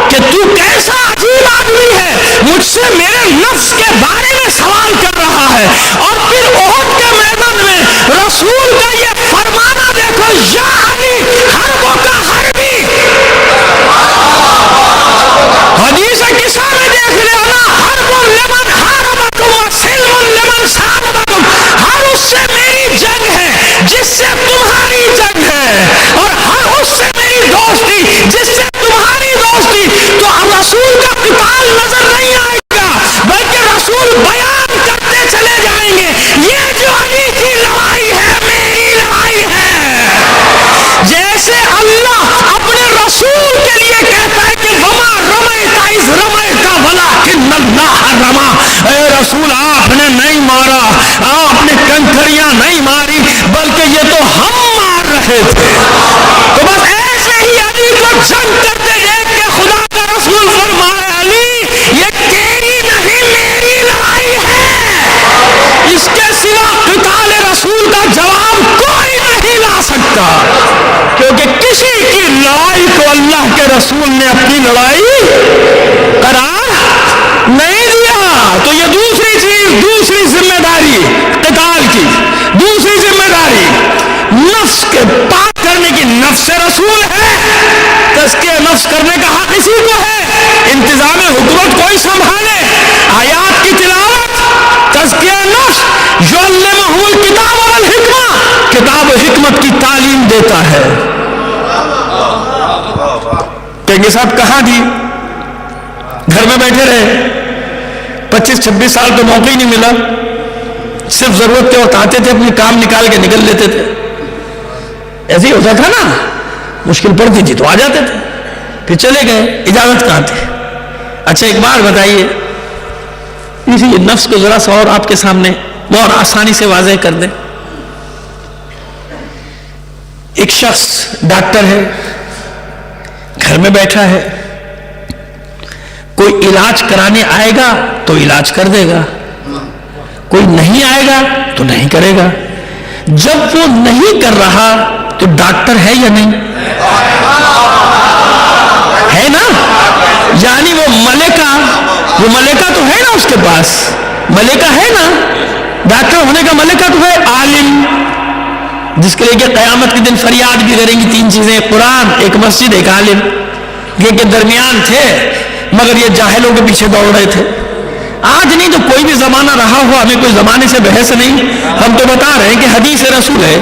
کہ تو کیسا عجیب آدمی ہے، مجھ سے میرے نفس کے بارے میں سوال کر رہا ہے. اور پھر احد کے میدان میں رسول کا یہ فرمانا دیکھو، یا علی حربوں کا حربی. حدیث کسا میں دیکھ لینا، حرب لمن حاربکم وسلم لمن صابکم. ہر اس سے میری جنگ ہے جس سے تمہاری جنگ ہے، اور ہر اس سے میری دوستی جس سے تمہاری دوستی. تو رسول کا قتال نظر نہیں آئے گا، بلکہ رسول بیان کرتے چلے جائیں گے یہ جو علی کی لڑائی ہے میری لڑائی ہے. جیسے اللہ اپنے رسول کے لیے کہتا ہے کہ وما رمیت اذ رمیت ولکن اللہ رما. اے رسول آپ نے نہیں مارا، آپ نے کنکریاں نہیں ماری، بلکہ یہ تو ہم مار رہے تھے. تو بس ایسے ہی علی کو جنگ کرتے دیکھ کے خدا کا رسول فرمایا علی یہ تیری نہیں کیونکہ کسی کی لڑائی کو اللہ کے رسول نے اپنی لڑائی قرار نہیں دیا. تو یہ دوسری چیز، دوسری ذمہ داری قتال کی، دوسری ذمہ داری نفس کے پاک کرنے کی. نفس رسول ہے، تزکیہ نفس کرنے کا حق اسی کو ہے. انتظام حکومت کوئی سنبھالے، آیات کی تلاوت، تزکیہ نفس، یعلمہ الکتاب والحکمہ، کتاب و حکمت کی تعلیم دیتا ہے. کہیں صاحب کہاں دی؟ گھر میں بیٹھے رہے، 25-26 سال تو موقع ہی نہیں ملا. صرف ضرورت کے وقت آتے تھے، اپنی کام نکال کے نکل لیتے تھے. ایسے ہی ہوتا تھا نا، مشکل پڑتی تھی تو آ جاتے تھے، پھر چلے گئے. اجازت کہاں تھی؟ اچھا ایک بات بتائیے، اسی نفس کو ذرا سا اور آپ کے سامنے اور آسانی سے واضح کر دیں. ایک شخص ڈاکٹر ہے، گھر میں بیٹھا ہے، کوئی علاج کرانے آئے گا تو علاج کر دے گا، کوئی نہیں آئے گا تو نہیں کرے گا. جب وہ نہیں کر رہا تو ڈاکٹر ہے یا نہیں؟ ہے نا. یعنی وہ ملکہ تو ہے نا اس کے پاس، ملکہ ہے نا. ڈاکٹر ہونے کا ملکہ تو ہے. عالم جس کے لیے کہ قیامت کے دن فریاد بھی کریں گی 3 چیزیں، قرآن، ایک مسجد، ایک عالم. یہ کے درمیان تھے مگر یہ جاہلوں کے پیچھے دوڑ رہے تھے. آج نہیں تو کوئی بھی زمانہ رہا ہو، ہمیں کوئی زمانے سے بحث نہیں. ہم تو بتا رہے ہیں کہ حدیث رسول ہے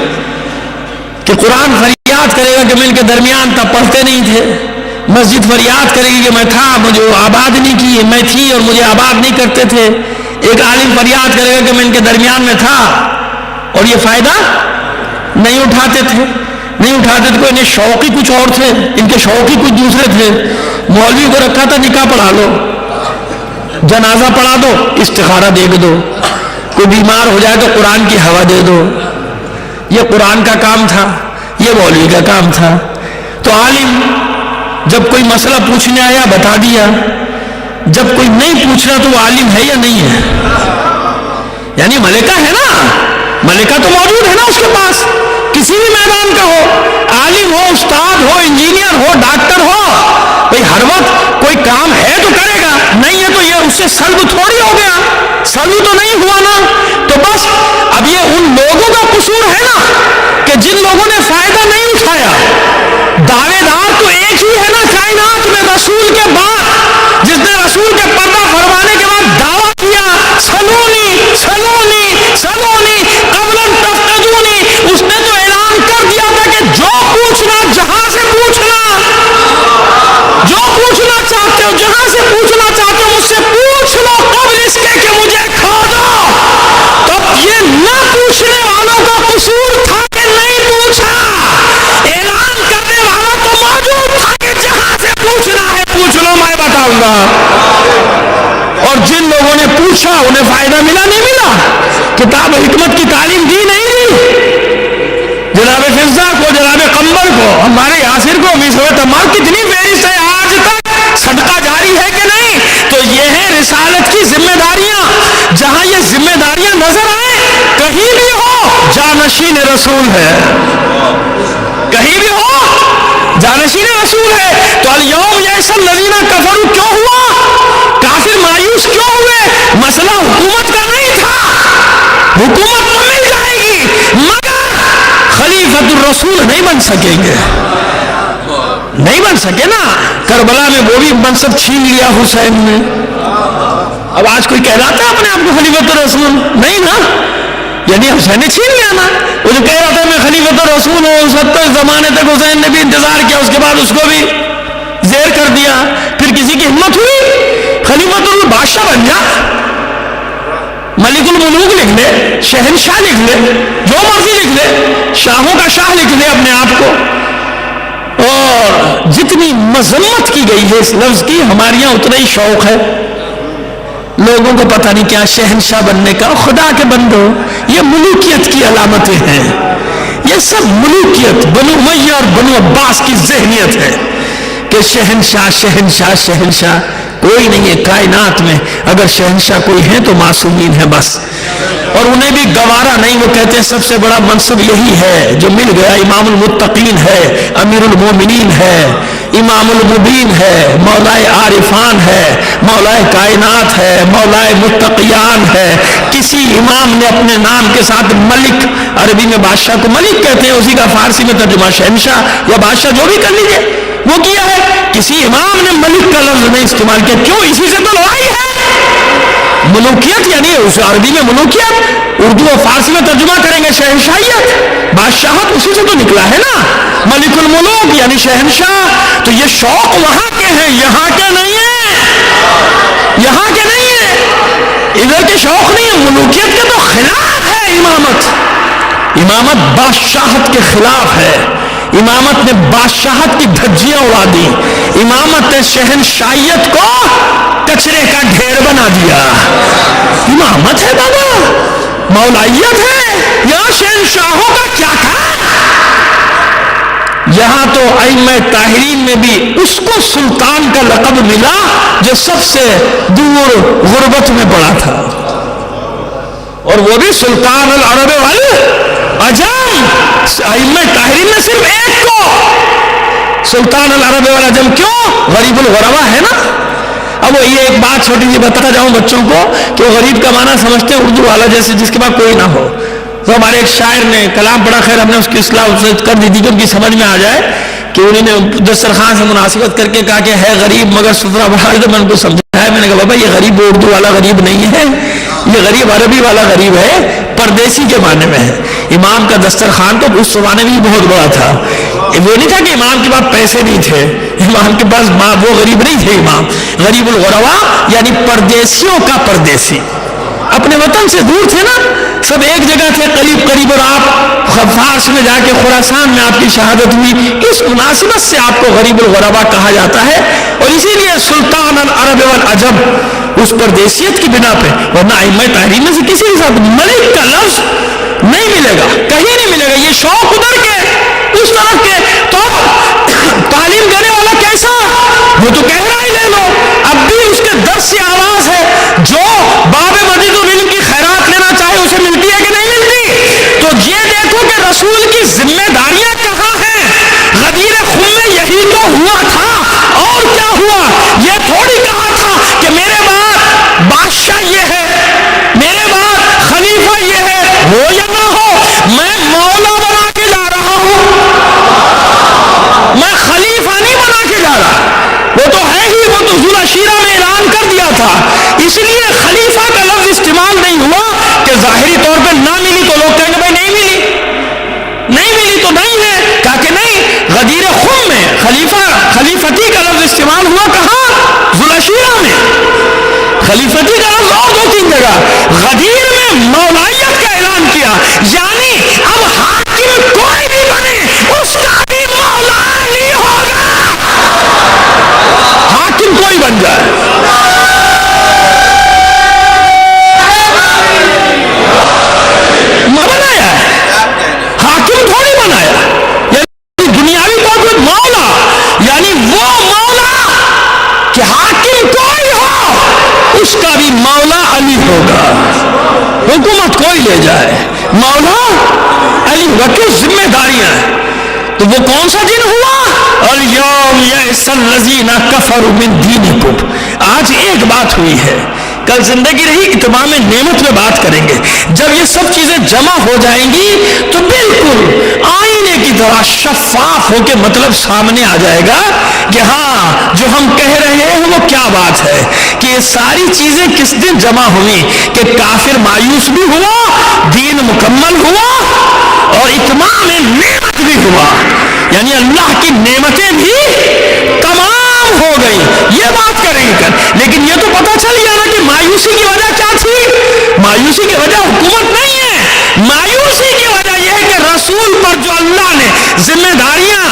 کہ قرآن فریاد کرے گا کہ میں ان کے درمیان تھا، پڑھتے نہیں تھے. مسجد فریاد کرے گی کہ میں تھا، مجھے آباد نہیں کی، میں تھی اور مجھے آباد نہیں کرتے تھے. ایک عالم فریاد کرے گا کہ میں ان کے درمیان میں تھا اور یہ فائدہ نہیں اٹھاتے تھے. کوئی انہیں شوق ہی کچھ اور تھے، ان کے شوق ہی کچھ دوسرے تھے. مولوی کو رکھا تھا نکاح پڑھا لو، جنازہ پڑھا دو، استخارہ دیکھ دو، کوئی بیمار ہو جائے تو قرآن کی ہوا دے دو. یہ قرآن کا کام تھا، یہ مولوی کا کام تھا. تو عالم جب کوئی مسئلہ پوچھنے آیا بتا دیا، جب کوئی نہیں پوچھنا تو وہ عالم ہے یا نہیں ہے؟ یعنی ملکہ ہے نا، ملکہ تو موجود ہے نا اس کے پاس، کسی بھی میدان کا ہو، عالم ہو، استاد ہو، انجینئر ہو، ڈاکٹر ہو. بھئی ہر وقت کوئی کام ہے تو کرے گا، نہیں ہے تو یہ اس سے سلب تھوڑی ہو گیا، سلب تو نہیں ہوا نا. تو بس اب یہ ان لوگوں کا قصور ہے نا کہ جن لوگوں نے فائدہ نہیں اٹھایا. دعوے دار تو ایک ہی ہے نا کائنات میں رسول کے بعد، جس نے رسول کے پردہ فرمانے کے بعد دعویٰ کیا سلونی سلونی سلونی قبل ان تفتدونی. اس نے تو اعلان کر دیا تھا کہ جو پوچھنا جہاں سے پوچھنا، جو پوچھنا چاہتے ہو جہاں سے پوچھنا چاہتے ہو مجھ سے پوچھ لو قبل اس کے کہ مجھے کھا دو. تو یہ نہ پوچھنے والوں کا قصور تھا کہ نہیں پوچھا، اعلان کرنے والا تو موجود تھا کہ جہاں سے پوچھنا ہے پوچھ لو، میں بتاؤں گا. اور جن لوگوں نے پوچھا انہیں فائدہ ملا نہیں ملا؟ کتاب حکمت کی تعلیم دی نہیں دی؟ جناب فضہ کو، جناب قمبر کو، ہمارے یاسر کو، میسر تمام کتنی فہرست ہے آج تک، صدقہ جاری ہے کہ نہیں؟ تو یہ ہے رسالت کی ذمہ داریاں. جہاں یہ ذمہ داریاں نظر آئیں، کہیں بھی ہو جانشین رسول ہے، کہیں بھی ہو جانشین رسول ہے. تو الیوم یئس الذین کفروا کیوں ہوا؟ کافر مایوس کیوں ہوئے؟ مسئلہ حکومت کا نہیں تھا، حکومت تو مل جائے گی مگر خلیفۃ الرسول نہیں بن سکیں گے، نہیں بن سکے نا. کربلا میں وہ بھی منصب چھین لیا حسین نے. اب آج کوئی کہلاتا ہے اپنے آپ کو خلیفۃ الرسول؟ نہیں نا. یعنی حسین نے چھین لیا نا. وہ جو کہہ رہا تھا میں خلیفۃ الرسول ہوں، 70 زمانے تک حسین نے بھی انتظار کیا، اس کے بعد اس کو بھی زیر کر دیا. پھر کسی کی ہمت ہوئی خلیفۃ البادشاہ بن جا، ملک الملوک لکھ لے، شہنشاہ لکھ لے، جو مرضی لکھ لے، شاہوں کا شاہ لکھ لے اپنے آپ کو. اور جتنی مذمت کی گئی ہے اس لفظ کی، ہمارے یہاں اتنا ہی شوق ہے. لوگوں کو پتہ نہیں کیا شہنشاہ بننے کا. خدا کے بندو، یہ ملوکیت کی علامتیں ہیں، یہ سب ملوکیت بنو امیہ اور بنو عباس کی ذہنیت ہے کہ شہنشاہ شہنشاہ شہنشاہ. کوئی نہیں ہے کائنات میں، اگر شہنشاہ کوئی ہے تو معصومین ہے بس. اور انہیں بھی گوارا نہیں. وہ کہتے ہیں سب سے بڑا منصب یہی ہے جو مل گیا. امام المتقین ہے, امیر المومنین ہے, امام المبین ہے, مولائے عارفان ہے, مولائے کائنات ہے, مولائے متقیان ہے. کسی امام نے اپنے نام کے ساتھ ملک, عربی میں بادشاہ کو ملک کہتے ہیں, اسی کا فارسی میں ترجمہ شہنشاہ یا بادشاہ جو بھی کر لیجیے وہ کیا ہے. کسی امام نے ملک کا لفظ نہیں استعمال کیا. کیوں؟ اسی سے تو لڑائی ہے. ملوکیت یعنی اس عربی میں ملوکیت, اردو اور فارسی میں ترجمہ کریں گے شہنشاہیت, بادشاہت اسی سے تو نکلا ہے نا. ملک الملوک یعنی شہنشاہ. تو یہ شوق وہاں کے ہیں, یہاں کے نہیں ہیں, یہاں کے نہیں ہیں, ادھر کے شوق نہیں ہے. ملوکیت کے تو خلاف ہے امامت. امامت بادشاہت کے خلاف ہے. امامت نے بادشاہت کی دھجیاں اڑا دی. امامت نے شہنشاہیت کو کچرے کا ڈھیر بنا دیا. امامت ہے بابا, مولائیت ہے, یہاں شہنشاہوں کا کیا تھا. یہاں تو ائمہ طاہرین میں بھی اس کو سلطان کا لقب ملا جو سب سے دور غربت میں پڑا تھا, اور وہ بھی سلطان العرب والعجم. ائمہ طاہرین میں صرف ایک کو سلطان العرب والعجم. کیوں؟ غریب الغربا ہے نا. اب یہ ایک بات چھوٹی سی بتاتا جاؤں بچوں کو کہ وہ غریب کا معنی سمجھتے ہیں اردو والا جیسے جس کے پاس کوئی نہ ہو. تو ہمارے ایک شاعر نے کلام پڑھا, خیر ہم نے اس کی اصلاح کر دی تھی کہ ان کی سمجھ میں آ جائے, کہ انہوں نے دسترخوان سے مناسبت کر کے کہا کہ ہے غریب مگر سترا بڑا. تو میں ان کو سمجھایا, میں نے کہا بابا یہ غریب اردو والا غریب نہیں ہے, یہ غریب عربی والا غریب ہے, پردیسی کے معنی میں ہے. امام کا دسترخوان تو اس زمانے میں بہت بڑا تھا. وہ نہیں تھا کہ امام کے پاس پیسے نہیں تھے, امام کے پاس وہ غریب نہیں تھے. امام غریب الغربا یعنی پردیسیوں کا پردیسی, اپنے وطن سے دور تھے نا, سب ایک جگہ تھے قریب قریب, اور آپ فارس میں جا کے خراسان میں آپ کی شہادت ہوئی. اس مناسبت سے آپ کو غریب الغربا کہا جاتا ہے, اور اسی لیے سلطان العرب والعجم اس پردیسیت کی بنا پہ. ورنہ ائمہ طاہرین میں سے کسی کے ساتھ ملک کا لفظ نہیں ملے گا, کہیں نہیں ملے گا. یہ شوق ادھر کے اس طرف کے. تو تعلیم دینے والا کیسا, وہ تو کہہ رہا ہے لے لو. اب بھی اس کے درس سے آواز ہے, جو باب مزید العلم کی خیرات لینا چاہے اسے ملتی ہے کہ نہیں ملتی. تو یہ دیکھو کہ رسول کی ذمہ داریاں کہاں ہیں. غدیر خم میں یہی تو ہوا تھا, اور کیا ہوا. یہ تھوڑی کہا تھا کہ میرے بعد بادشاہ یہ ہے, میرے بعد خلیفہ یہ ہے, ہو یا نہ ہو میں مولا بنا کے جا رہا ہوں, میں خلیفہ نہیں بنا کے جا رہا. وہ تو ہے ہی, وہ تو ذوالعشیرہ میں اعلان کر دیا تھا. اس لیے خلیفہ کا لفظ استعمال نہیں ہوا کہ ظاہری طور پہ نہ ملی تو لوگ کہیں گے بھائی نہیں ملی, نہیں ملی تو نہیں ہے. کہا کہ نہیں, غدیر خم میں خلیفتی کا لفظ استعمال ہوا کہاں, ذوالعشیرہ میں. خلیفتی کا لفظ اور 2-3 جگہ, غدیر میں مولائیت کا اعلان کیا. یعنی اب حاکم کوئی بھی بنے اس کا بھی مولا نہیں ہوگا. حاکم کوئی بن جائے, بنایا ہے, حاکم تھوڑی بنایا. یعنی دنیاوی طور پر مولا, یعنی وہ مولا کہ حاکم کوئی ہو اس کا بھی مولا علی ہوگا. حکومت کوئی لے جائے, مولا علی ہوگا. کیوں؟ ذمہ داریاں ہیں. تو وہ کون سا دن ہوا, الیوم یئس الذین کفروا من دینکم. آج ایک بات ہوئی ہے, کل زندگی رہی اتمام نعمت میں بات کریں گے. جب یہ سب چیزیں جمع ہو جائیں گی تو بالکل آئینے کی طرح شفاف ہو کے مطلب سامنے آ جائے گا کہ ہاں جو ہم کہہ رہے ہیں وہ کیا بات ہے. کہ یہ ساری چیزیں کس دن جمع ہوئی, کہ کافر مایوس بھی ہوا, دین مکمل ہوا, اور اتمام نعمت بھی ہوا. یعنی اللہ کی نعمتیں بھی تمام ہو گئی. یہ بات کریں گے. لیکن یہ تو پتہ چل گیا نا کہ مایوسی کی وجہ کیا تھی. مایوسی کی وجہ حکومت نہیں ہے, مایوسی کی وجہ یہ ہے کہ رسول پر جو اللہ نے ذمہ داریاں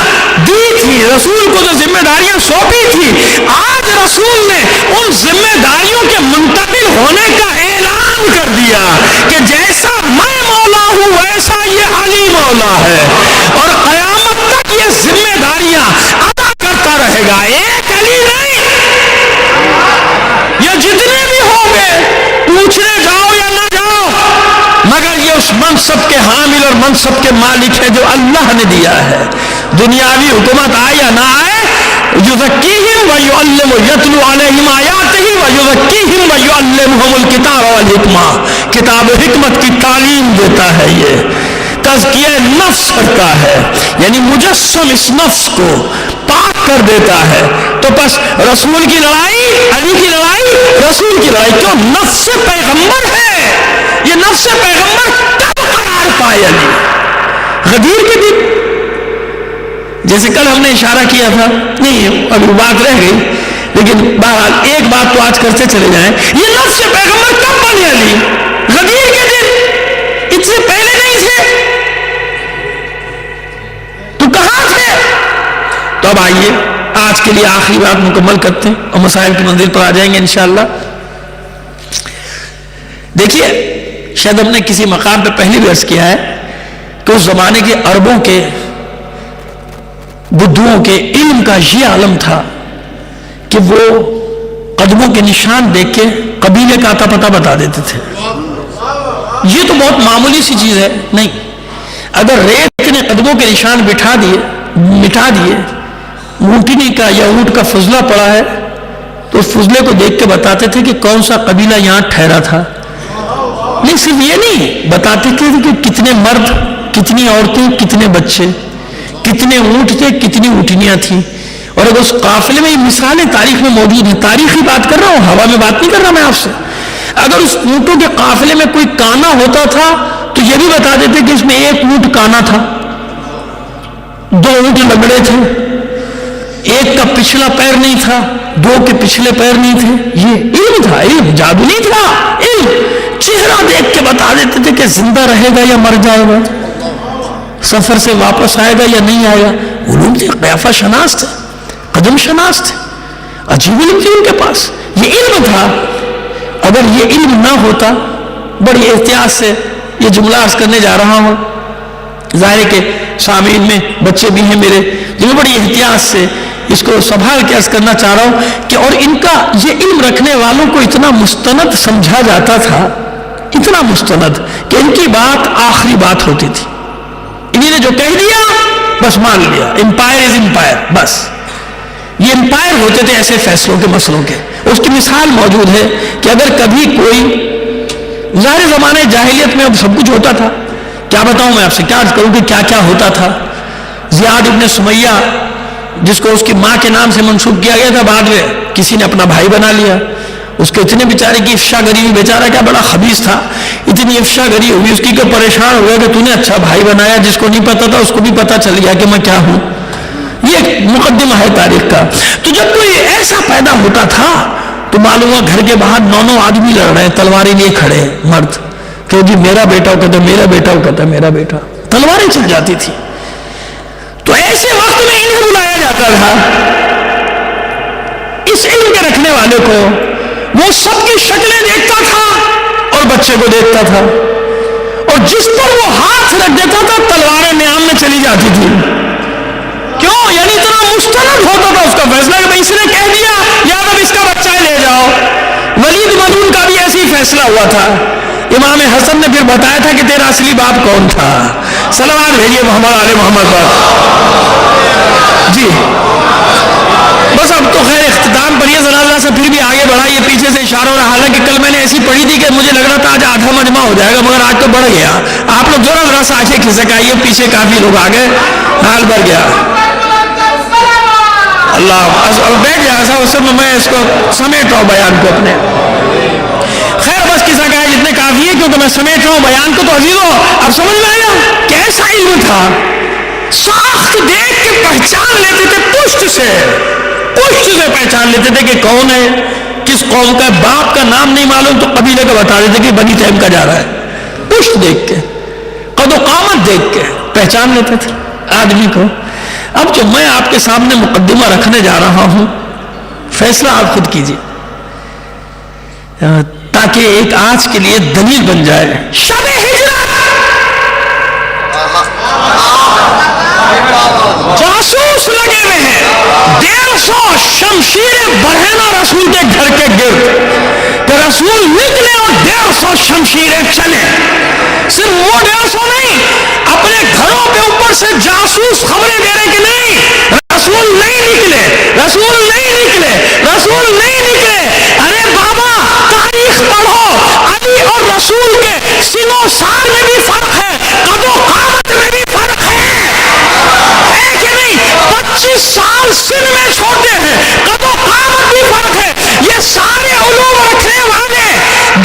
دی تھی, رسول کو جو ذمہ داریاں سونپی تھی, آج رسول نے ان ذمہ داریوں کے منتقل ہونے کا اعلان کر دیا کہ جیسا میں مولا ہوں ویسا یہ علی مولا ہے, اور قیامت تک یہ ذمہ داریاں ادا کرتا رہے گا. ایک علی نہیں, یہ جتنے بھی ہوں گے, پوچھنے جاؤ یا نہ جاؤ, اس منصب کے حامل اور منصب کے مالک ہیں جو اللہ نے دیا ہے. دنیاوی حکومت آئے یا نہ آئے, یزکیہم ویعلم یتلو علیہم آیاتہ ویزکیہم ویعلمہم الکتاب والحکمہ. کتاب و حکمت کی تعلیم دیتا ہے, یہ تزکیہ نفس کرتا ہے, یعنی مجسم اس نفس کو پاک کر دیتا ہے. تو بس رسول کی لڑائی, علی کی لڑائی, رسول کی لڑائی کیوں؟ نفس پیغمبر ہے. یہ نفس پیغمبر کب قرار پائے علی؟ غدیر کے دن, جیسے کل ہم نے اشارہ کیا تھا, نہیں ابھی بات رہ گئی, لیکن بہرحال ایک بات تو آج کرتے چلے جائیں, یہ نفس پیغمبر کب بنے علی؟ غدیر کے دن. اس سے پہلے نہیں تھے تو کہاں تھے؟ تو اب آئیے آج کے لیے آخری بات مکمل کرتے ہیں اور مسائل کی منزل پر آ جائیں گے انشاءاللہ. دیکھیے, شاید ہم نے کسی مقام پہ پہلے بھی عرض کیا ہے کہ اس زمانے کے عربوں کے بدھوؤں کے علم کا یہ عالم تھا کہ وہ قدموں کے نشان دیکھ کے قبیلے کا آتا پتہ بتا دیتے تھے. یہ تو بہت معمولی سی چیز ہے نہیں, اگر ریت نے قدموں کے نشان مٹا دیے, اونٹنی کا یا اونٹ کا فضلہ پڑا ہے تو اس فضلے کو دیکھ کے بتاتے تھے کہ کون سا قبیلہ یہاں ٹھہرا تھا. نہیں صرف یہ نہیں, بتاتے تھے کہ کتنے مرد, کتنی عورتیں, کتنے بچے, کتنے اونٹ تھے, کتنی اونٹنیاں تھیں. اور اگر اس قافلے میں یہ مثالیں تاریخ میں موجود ہیں, تاریخی بات کر رہا ہوں, ہوا میں بات نہیں کر رہا میں آپ سے. اگر اس اونٹوں کے قافلے میں کوئی کانا ہوتا تھا تو یہ بھی بتا دیتے کہ اس میں ایک اونٹ کانا تھا, دو اونٹ لگڑے تھے, ایک کا پچھلا پیر نہیں تھا, دو کے پچھلے پیر نہیں تھے. یہ علم تھا, علم, جادو نہیں تھا, علم. چہرہ دیکھ کے بتا دیتے تھے کہ زندہ رہے گا یا مر جائے گا, سفر سے واپس آئے گا یا نہیں آئے گا. علوم تھے, قیافہ شناس تھے, قدم شناس تھے, عجیب علم تھی ان کے پاس. یہ علم تھا. اگر یہ علم نہ ہوتا, بڑی احتیاط سے یہ جملہ عرض کرنے جا رہا ہوں, ظاہر ہے کہ سامعین میں بچے بھی ہیں میرے, جو بڑی احتیاط سے اس کو سنبھال کے عرض کرنا چاہ رہا ہوں کہ اور ان کا یہ علم رکھنے والوں کو اتنا مستند سمجھا جاتا تھا, اتنا مستند کہ ان کی بات آخری بات ہوتی تھی. انہی نے جو کہہ دیا بس مان لیا, امپائر از امپائر, بس. یہ امپائر ہوتے تھے ایسے فیصلوں کے, مسئلوں کے. اس کی مثال موجود ہے کہ اگر کبھی کوئی, ظاہر زمانے جاہلیت میں اب سب کچھ ہوتا تھا, کیا بتاؤں میں آپ سے, کیا عرض کروں کہ کیا کیا ہوتا تھا. زیاد ابن سمیہ جس کو اس کی ماں کے نام سے منسوب کیا گیا تھا, بعد میں کسی نے اپنا بھائی بنا لیا. اس کے اتنے بیچارے کی افشا گری ہوئی, بیچارہ کیا بڑا خبیث تھا, اتنی افشا گری ہوئی اس کی کہ پریشان ہو گیا کہ تو نے اچھا بھائی بنایا, جس کو نہیں پتا تھا اس کو بھی پتا چل گیا کہ میں کیا ہوں. یہ مقدمہ ہے تاریخ کا. تو جب کوئی ایسا پیدا ہوتا تھا تو معلوم ہوا گھر کے باہر 9 آدمی لڑ رہے ہیں, تلواریں لیے کھڑے, مرد کہ جی میرا بیٹا, وہ کہتا میرا بیٹا, وہ کہتا میرا بیٹا, تلواریں چل جاتی تھی. تو ایسے وقت میں انہیں بلایا جاتا تھا, اس علم کے رکھنے والے کو. وہ سب کی شکلیں دیکھتا تھا اور بچے کو دیکھتا تھا, اور جس پر وہ ہاتھ رکھ دیتا تھا تلواریں نیام میں چلی جاتی تھی. کیوں؟ یعنی اتنا مستند ہوتا تھا اس کا فیصلہ کہ اس نے کہہ دیا یا اب اس کا بچہ لے جاؤ. ولید مدعون کا بھی ایسے ہی فیصلہ ہوا تھا. امام حسن نے پھر بتایا تھا کہ تیرا اصلی باپ کون تھا. صلوات بھیجیے محمد علی محمد پر. جی بس اب تو خیر اختتام پر, یہ ذرا اللہ سے پھر بھی آگے بڑھا, یہ پیچھے سے اشارہ ہو رہا. حالانکہ کل میں نے ایسی پڑھی تھی کہ مجھے لگ رہا تھا آج آدھا مجمع ہو جائے گا, مگر آج تو بڑھ گیا. آپ لوگ ذرا سا آنکھیں کھسک آئیے, پیچھے کافی لوگ آ گئے, حال بڑھ گیا. اللہ بیٹھ جائے ایسا, اس میں میں اس کو سمیٹ رہا ہوں بیان کو اپنے. خیر بس کسا کہا جتنے کافی ہے, کیونکہ میں سمیٹ رہا ہوں بیان کو. تو عزیزو اب سمجھ میں آیا کیسا علم تھا. ساخت دیکھ کے پہچان لیتے تھے, پشت سے پہچان لیتے تھے کہ کون ہے, کس قوم کا. باپ کا نام نہیں معلوم تو قبیلے کا بتا دیتے کہ بنی تیم کا جا رہا ہے. پشت دیکھ کے, قد و قامت دیکھ کے پہچان لیتے تھے آدمی کو. اب جو میں آپ کے سامنے مقدمہ رکھنے جا رہا ہوں, فیصلہ آپ خود کیجیے تاکہ ایک آج کے لیے دلیل بن جائے. شب ہجرت جاسوس لگے ہوئے ہیں, 150 شمشیریں برہنہ رسول کے گھر کے گرد, کہ رسول نکلے اور 150 شمشیریں چلے. صرف وہ سے جاسوس خبریں دے رہے کہ نہیں رسول نہیں نکلے، رسول نہیں نکلے، رسول نہیں نکلے. ارے بابا تاریخ پڑھو، علی اور رسول کے سن و سال میں بھی فرق ہے، قد و قامت میں بھی فرق ہے کہ نہیں؟ 25 سال سن میں چھوٹے ہیں، قد و قامت بھی فرق ہے. یہ سارے علوم رکھنے والے،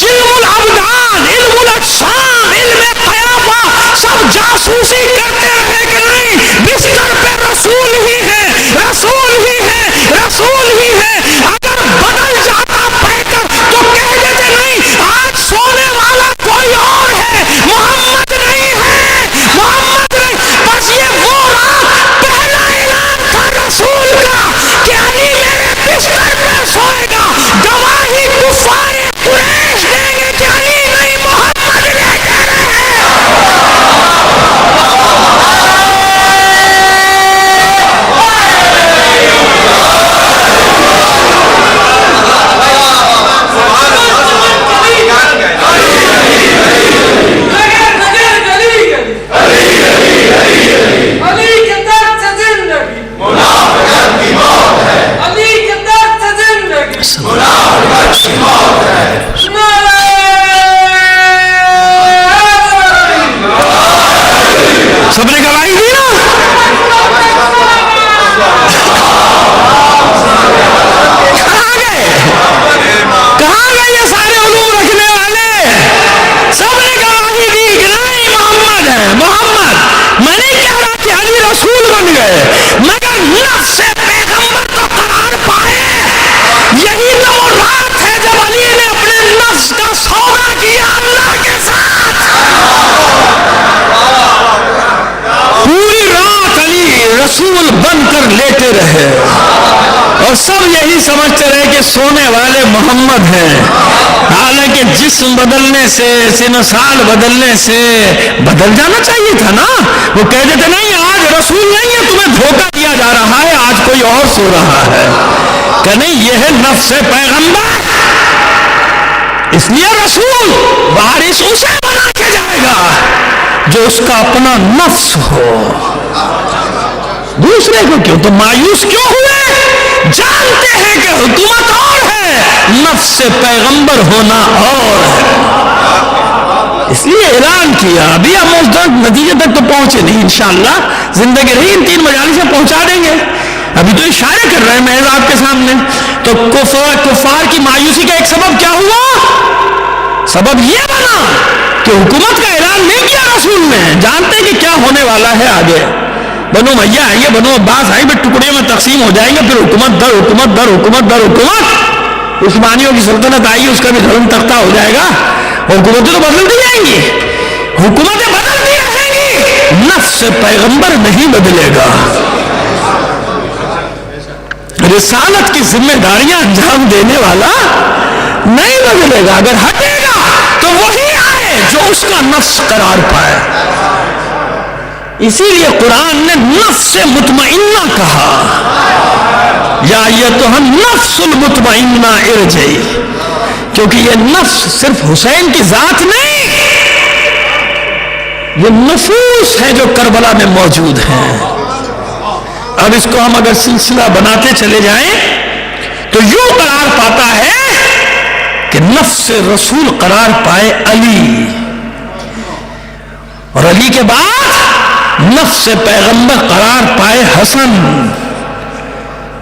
علم الابدان، علم الاجسام، علم قیافہ، سب جاسوسی کرتے رہے کہ نہیں؟ بستر پہ رسول ہی ہے، رسول ہی ہے، رسول ہی ہے. اگر بدل جاتا پیٹر تو کہہ دیتے نہیں آج سونے والا کوئی اور ہے، محمد نہیں ہے، محمد نہیں. بس یہ وہ رات پہلا اعلان تھا رسول کا کہ علی میرے بستر پہ سوئے گا. گواہی کفار قریش دیں گے کہ علی نہیں محمد لے کے رہے. سب نے گواہی دی نا. کہاں گئے یہ سارے علوم رکھنے والے؟ سب نے گواہی دی کہ نہیں محمد ہے، محمد. میں نہیں کہہ رہا کہ علی رسول بن گئے، مگر نفس پیغمبر تو قرار پائے. یہی تو وہ رات ہے جب علی نے اپنے نفس کا سودا کیا اللہ کے ساتھ. پوری رات علی رسول بن کر لیٹے رہے اور سب یہی سمجھتے رہے کہ سونے والے محمد ہیں. حالانکہ جسم بدلنے سے، سن سال بدلنے سے بدل جانا چاہیے تھا نا. وہ کہہ دیتے نہیں آج رسول نہیں ہے، تمہیں دھوکہ دیا جا رہا ہے، آج کوئی اور سو رہا ہے. کہ نہیں یہ ہے نفس پیغمبر، اس لیے رسول وارث اسے بنا کے جائے گا جو اس کا اپنا نفس ہو. دوسرے کو کیوں تو مایوس کیوں ہوئے؟ جانتے ہیں کہ حکومت اور ہے، نفس پیغمبر ہونا اور ہے. اس لیے اعلان کیا. ابھی ہم اس نتیجے تک تو پہنچے نہیں، انشاءاللہ زندگی رہی ان 3 مجالس سے پہنچا دیں گے. ابھی تو اشارے کر رہے ہیں محض آپ کے سامنے. تو کفار کی مایوسی کا ایک سبب کیا ہوا؟ سبب یہ بنا کہ حکومت کا اعلان نہیں کیا رسول نے. جانتے کہ کیا ہونے والا ہے آگے. بنو امیہ آئیں گے، بنو عباس آئیں گے، ٹکڑے میں تقسیم ہو جائیں گے، پھر حکومت در حکومت در حکومت در حکومت. عثمانیوں کی سلطنت آئی، اس کا بھی دھرم تختہ ہو جائے گا. حکومتیں تو بدلتی جائیں گی، حکومتیں بدلتی رہیں گی، نفس پیغمبر نہیں بدلے گا. رسالت کی ذمہ داریاں انجام دینے والا نہیں بدلے گا. اگر ہٹے گا تو وہی آئے جو اس کا نفس قرار پائے. اسی لیے قرآن نے نفس مطمئنہ کہا، یا ایتھا النفس المطمئنہ ارجعی. کیونکہ یہ نفس صرف حسین کی ذات نہیں، یہ نفوس ہیں جو کربلا میں موجود ہیں. اب اس کو ہم اگر سلسلہ بناتے چلے جائیں تو یوں قرار پاتا ہے کہ نفس رسول قرار پائے علی، اور علی کے بعد نفس پیغمبر قرار پائے حسن،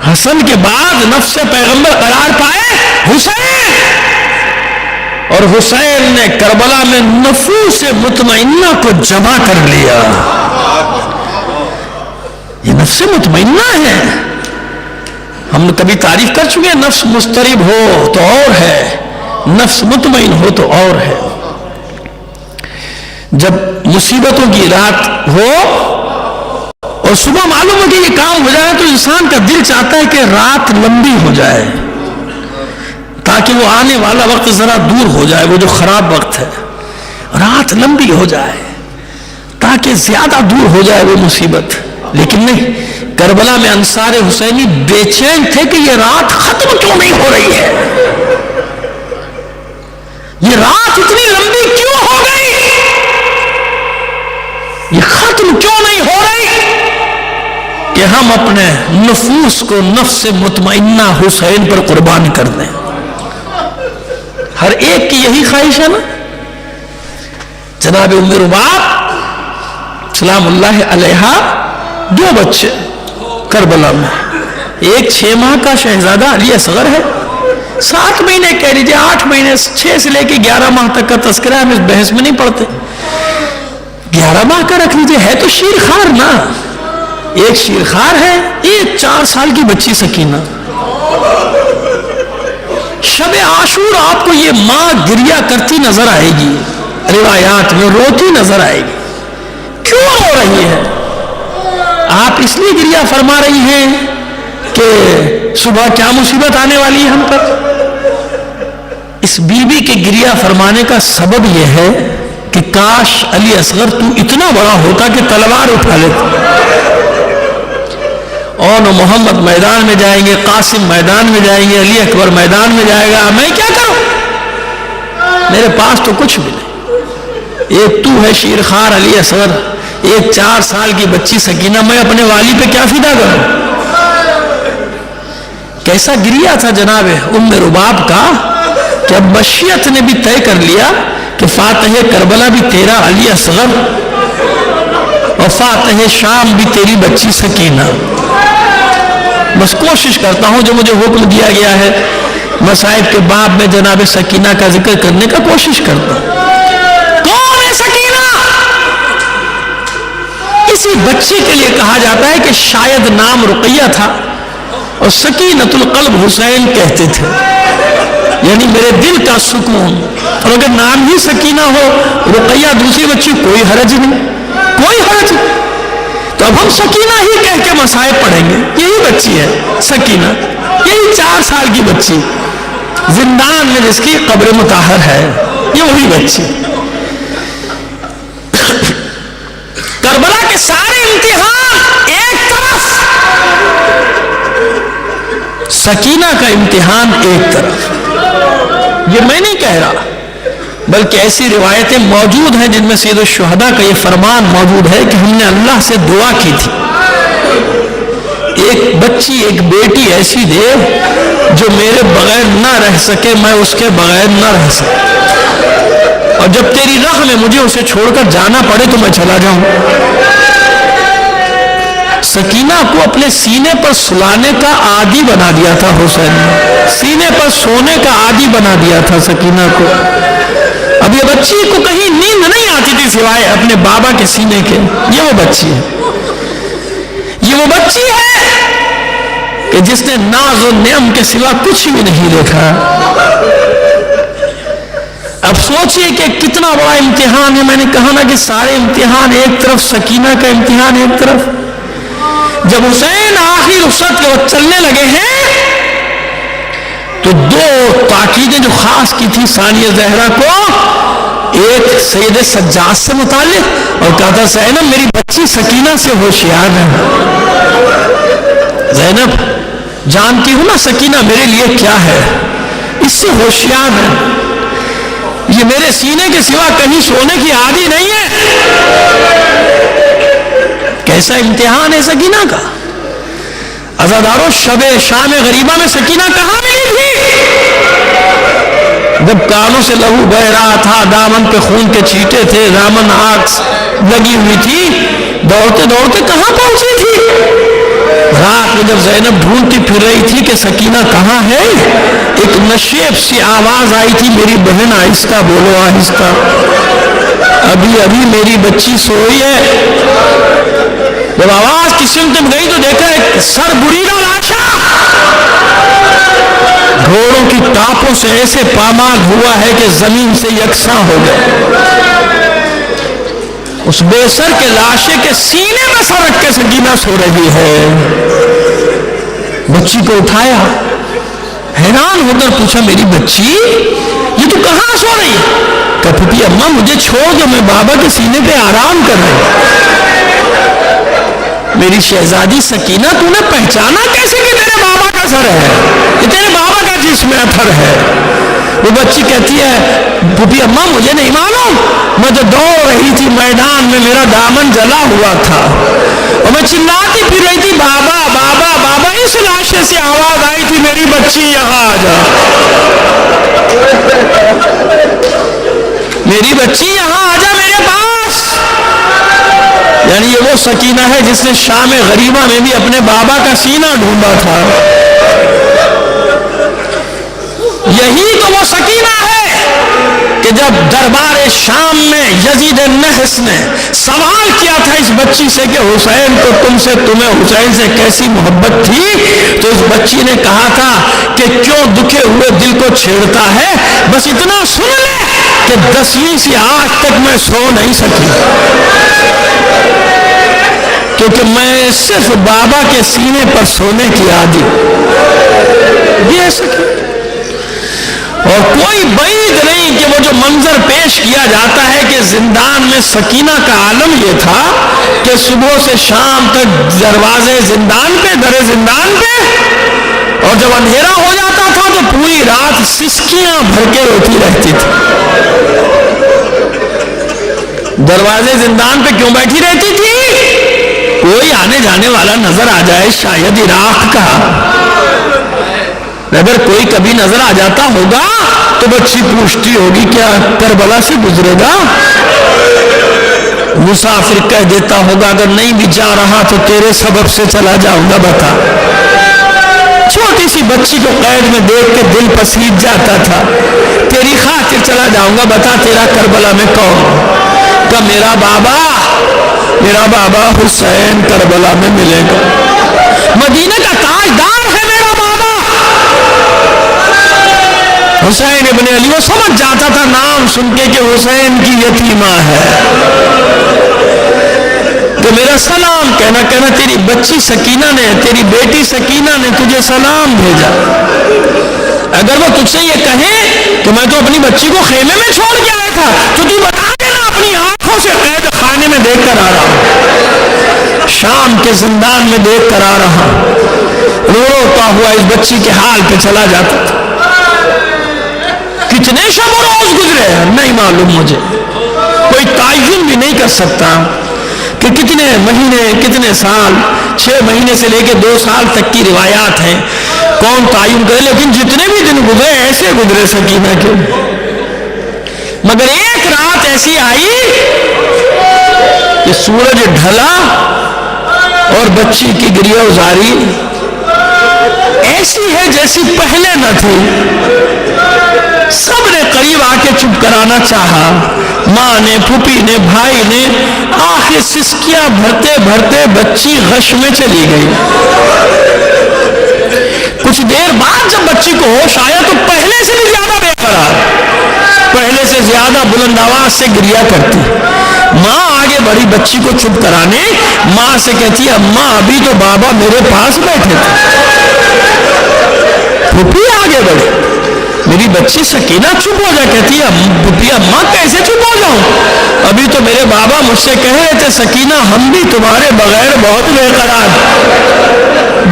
حسن کے بعد نفس پیغمبر قرار پائے حسین، اور حسین نے کربلا میں نفوس مطمئنہ کو جمع کر لیا. یہ نفس مطمئنہ ہے. ہم کبھی تعریف کر چکے ہیں، نفس مضطرب ہو تو اور ہے، نفس مطمئن ہو تو اور ہے. جب مصیبتوں کی رات ہو اور صبح معلوم ہو کہ یہ کام ہو جائے تو انسان کا دل چاہتا ہے کہ رات لمبی ہو جائے تاکہ وہ آنے والا وقت ذرا دور ہو جائے. وہ جو خراب وقت ہے، رات لمبی ہو جائے تاکہ زیادہ دور ہو جائے وہ مصیبت. لیکن نہیں، کربلا میں انصار حسینی بے چین تھے کہ یہ رات ختم کیوں نہیں ہو رہی ہے، یہ رات اتنی لمبی کیوں ہو گئی، یہ ختم کیوں نہیں ہو رہی. کہ ہم اپنے نفوس کو نفس مطمئنہ حسین پر قربان کر دیں. ہر ایک کی یہی خواہش ہے نا. جناب ام رباب سلام اللہ علیہا 2 بچے کربلا میں. ایک 6 ماہ کا شہزادہ علی اصغر ہے. 7 مہینے کہہ لیجیے 8 مہینے 6 سے لے کے 11 ماہ تک کا تذکرہ ہم اس بحث میں نہیں پڑھتے. 11 ماہ کا رکھ لیجیے, ہے تو شیرخوار نا. ایک شیرخوار ہے, ایک 4 سال کی بچی سکینہ. شب عاشور آپ کو یہ ماں گریہ کرتی نظر آئے گی, روایات میں روتی نظر آئے گی. کیوں رو رہی ہے؟ آپ اس لیے گریہ فرما رہی ہیں کہ صبح کیا مصیبت آنے والی ہے ہم پر. اس بیوی کے گریہ فرمانے کا سبب یہ ہے کہ کاش علی اصغر تو اتنا بڑا ہوتا کہ تلوار اٹھا لیتا. اور محمد میدان میں جائیں گے, قاسم میدان میں جائیں گے, علی اکبر میدان میں جائے گا, میں کیا کروں؟ میرے پاس تو کچھ بھی نہیں. ایک تو ہے شیرخوار علی اصغر, ایک 4 سال کی بچی سکینہ, میں اپنے والی پہ کیا فدا کروں؟ کیسا گریہ تھا جناب ام رباب کا کہ اب مشیت نے بھی طے کر لیا کہ فاتح کربلا بھی تیرا علی اصغر اور فاتح شام بھی تیری بچی سکینہ. بس کوشش کرتا ہوں جو مجھے حکم دیا گیا ہے مصائب کے باب میں جناب سکینہ کا ذکر کرنے کا کوشش کرتا ہوں. کون ہے سکینہ؟ اسی بچے کے لیے کہا جاتا ہے کہ شاید نام رقیہ تھا اور سکینۃ القلب حسین کہتے تھے, یعنی میرے دل کا سکون. اور اگر نام ہی سکینہ ہو, رقیہ دوسری بچی, کوئی حرج نہیں, کوئی حرج نہیں. تو اب ہم سکینہ ہی کہہ کے مصائب پڑھیں گے. یہی بچی ہے سکینہ, یہی 4 سال کی بچی, زندان میں جس کی قبر مطہر ہے, یہ وہی بچی. کربلا کے سارے امتحان ایک طرف, سکینہ کا امتحان ایک طرف. یہ میں نہیں کہہ رہا, بلکہ ایسی روایتیں موجود ہیں جن میں سید الشہداء کا یہ فرمان موجود ہے کہ ہم نے اللہ سے دعا کی تھی ایک بچی, ایک بیٹی ایسی دے جو میرے بغیر نہ رہ سکے, میں اس کے بغیر نہ رہ سکے, اور جب تیری راہ میں مجھے اسے چھوڑ کر جانا پڑے تو میں چلا جاؤں. سکینہ کو اپنے سینے پر سلانے کا عادی بنا دیا تھا حسین نے, سینے پر سونے کا عادی بنا دیا تھا سکینہ کو. اب یہ بچی کو کہیں نیند نہیں آتی تھی سوائے اپنے بابا کے سینے کے. یہ وہ بچی ہے, یہ وہ بچی ہے کہ جس نے ناز و نعم کے سوا کچھ بھی نہیں دیکھا. اب سوچئے کہ کتنا بڑا امتحان ہے. میں نے کہا نا کہ سارے امتحان ایک طرف, سکینہ کا امتحان ایک طرف. جب حسین آخری رخصت کے وقت چلنے لگے ہیں تو 2 تاکیدیں جو خاص کی تھی ثانیہ زہرا کو, ایک سید سجاد سے متعلق اور کہا تھا زینب میری بچی سکینہ سے ہوشیار ہے. زینب جانتی ہوں نا سکینہ میرے لیے کیا ہے, اس سے ہوشیار ہے, یہ میرے سینے کے سوا کہیں سونے کی عادی نہیں ہے. کیسا امتحان ہے سکینہ کا. عزادارو شب شام غریبہ میں سکینہ کہاں ملی تھی؟ جب کانوں سے لہو بہ رہا تھا, دامن پہ خون کے چھینٹے تھے, دامن آگ لگی ہوئی تھی, دوڑتے دوڑتے کہاں پہنچی تھی؟ رات میں جب زینب ڈھونڈتی پھر رہی تھی کہ سکینہ کہاں ہے, ایک نشیب سی آواز آئی تھی, میری بہن آہستہ بولو آہستہ, ابھی ابھی میری بچی سوئی ہے. جب آواز کی سمت میں گئی تو دیکھا ایک سر بریدہ لاشا گھوڑوں کی ٹاپوں سے ایسے پامال ہوا ہے کہ زمین سے یکساں ہو گئے. اس بے سر کے لاشے کے سینے میں سر رکھ کے سکینہ سو رہی ہے. بچی کو اٹھایا, حیران ہو کر پوچھا میری بچی یہ تو کہاں سو رہی ہے؟ کہا پھپھی اماں مجھے چھوڑ دو, میں بابا کے سینے پہ آرام کر رہی ہوں. میری شہزادی سکینہ تو نے پہچانا کیسے کہ تیرے بابا کا سر ہے, یہ تیرے بابا کا جسم اثر ہے؟ وہ بچی کہتی ہے پھوپھی اماں مجھے نہیں معلوم، میں تو دوڑ رہی تھی میدان میں، میرا دامن جلا ہوا تھا اور میں چلاتی پھر رہی تھی بابا بابا بابا، اس لاشے سے آواز آئی تھی میری بچی یہاں آ جا، میری بچی یہاں آ جا میرے پاس۔ یعنی یہ وہ سکینہ ہے جس نے شام غریبہ میں بھی اپنے بابا کا سینہ ڈھونڈا تھا، یہی تو وہ سکینہ ہے کہ جب دربار شام میں یزید نحس نے سوال کیا تھا اس بچی سے کہ حسین کو تمہیں حسین سے کیسی محبت تھی، تو اس بچی نے کہا تھا کہ کیوں دکھے ہوئے دل کو چھیڑتا ہے، بس اتنا سن لے کہ 10ویں سے آج تک میں سو نہیں سکی، کیونکہ میں صرف بابا کے سینے پر سونے کی عادی، یہ سکی۔ اور کوئی بعید نہیں کہ وہ جو منظر پیش کیا جاتا ہے کہ زندان میں سکینہ کا عالم یہ تھا کہ صبح سے شام تک دروازے زندان پہ، در زندان پہ، اور جب اندھیرا ہو جاتا تھا تو پوری رات سسکیاں بھر کے روتی رہتی تھی۔ دروازے زندان پہ کیوں بیٹھی رہتی تھی؟ کوئی آنے جانے والا نظر آ جائے، شاید عراق کا، اگر کوئی کبھی نظر آ جاتا ہوگا تو بچی پوچھتی ہوگی کیا کربلا سے گزرے گا؟ مسافر کہہ دیتا ہوگا اگر نہیں بھی جا رہا تو تیرے سبب سے چلا جاؤں گا، بتا۔ چھوٹی سی بچی کو قید میں دیکھ کے دل پسیج جاتا تھا، تیری خاطر چلا جاؤں گا، بتا تیرا کربلا میں کون؟ کہ میرا بابا حسین کربلا میں ملے گا، مدینہ کا تاجدار ہے میرا بابا حسین ابن علی۔ وہ سمجھ جاتا تھا نام سن کے کہ حسین کی یتیمہ ہے، تو میرا سلام کہنا تیری بچی سکینہ نے، تیری بیٹی سکینہ نے تجھے سلام بھیجا۔ اگر وہ تجھ سے یہ کہے کہ میں تو اپنی بچی کو خیمے میں چھوڑ کے آیا تھا تو تو بتا دینا اپنی آنکھوں سے قید خانے میں دیکھ کر آ رہا ہوں، شام کے زندان میں دیکھ کر آ رہا ہوں۔ روتا ہوا اس بچی کے حال پہ چلا جاتا تھا۔ کتنے شب و روز گزرے نہیں معلوم مجھے، کوئی تعین بھی نہیں کر سکتا کہ کتنے مہینے کتنے سال، 6 مہینے سے لے کے 2 سال تک کی روایات ہیں، کون تعین کرے، لیکن جتنے بھی دن گزرے ایسے گزرے سکینہ کے۔ مگر ایک رات ایسی آئی کہ سورج ڈھلا اور بچی کی گریہ ازاری ایسی ہے جیسی پہلے نہ تھی۔ سب نے قریب آ کے چپ کرانا چاہا، ماں نے، پھوپھی نے، بھائی نے، آخر سسکیاں بھرتے بھرتے بچی غش میں چلی گئی۔ کچھ دیر بعد جب بچی کو ہوش آیا تو پہلے سے بھی زیادہ بے قرار، پہلے سے زیادہ بلند آواز سے گریہ کرتی۔ ماں آگے بڑی بچی کو چپ کرانے، ماں سے کہتی ہے اماں ابھی تو بابا میرے پاس بیٹھے تھے۔ پھوپھی آگے بڑھی، میری بچی سکینہ چپ ہو جا، کہتی ہے پھوپھی اماں کیسے چپ ہو جاؤں، ابھی تو میرے بابا مجھ سے کہہ رہے تھے سکینہ ہم بھی تمہارے بغیر بہت بے قرار۔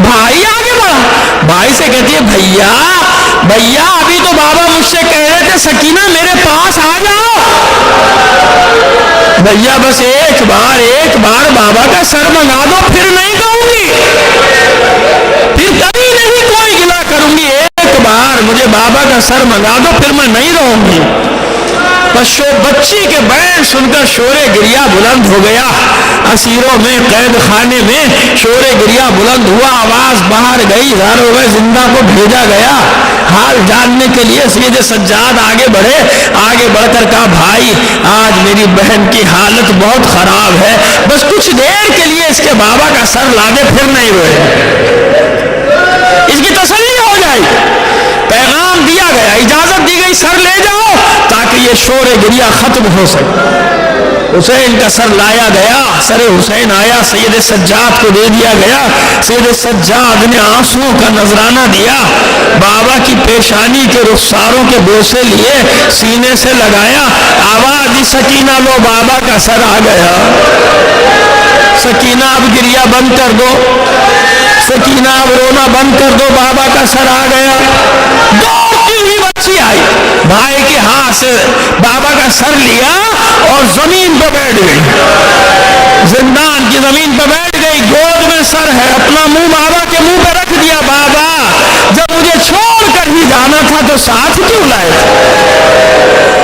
بھائی آگے بڑھا، بھائی سے کہتی ہے بھیا ابھی تو بابا مجھ سے کہہ رہے تھے سکینہ میرے پاس آ جاؤ۔ بھیا بس ایک بار بابا کا سر منگا دو، پھر نہیں کہوں گی، پھر کبھی نہیں کوئی گلہ کروں گی، ایک بار مجھے بابا کا سر منگا دو پھر میں نہیں رہوں گی۔ بس بچی کے بیان سن کر شور گریہ بلند ہو گیا، اسیروں میں قید خانے میں شور گریہ بلند ہوا، آواز باہر گئی، ہزاروں ہوئے زندہ کو بھیجا گیا حال جاننے کے لیے۔ سید سجاد آگے بڑھے، آگے بڑھ کر کہا بھائی آج میری بہن کی حالت بہت خراب ہے، بس کچھ دیر کے لیے اس کے بابا کا سر لا دے پھر نہیں روئے، اس کی تسلی ہو جائے۔ پیغام دیا گیا، اجازت دی گئی سر لے جاؤ تاکہ یہ شور گریہ ختم ہو سکے۔ حسین کا سر لایا گیا، سر حسین آیا، سید سجاد کو دے دیا گیا، سید سجاد نے آنسوؤں کا نذرانہ دیا، بابا کی پیشانی کے رخساروں کے بوسے لیے، سینے سے لگایا، آواز دی سکینہ لو بابا کا سر آ گیا، سکینہ اب گریہ بند کر دو، سکینہ اب رونا بند کر دو، بابا کا سر آ گیا۔ دوڑتی ہوئی بچی آئی، بھائی کے ہاتھ سے بابا کا سر لیا اور زمین پہ بیٹھ گئی، زندان کی زمین پہ بیٹھ گئی، گود میں سر ہے، اپنا منہ بابا کے منہ پہ رکھ دیا، بابا جب مجھے چھوڑ کر ہی جانا تھا تو ساتھ کیوں لائے تھے؟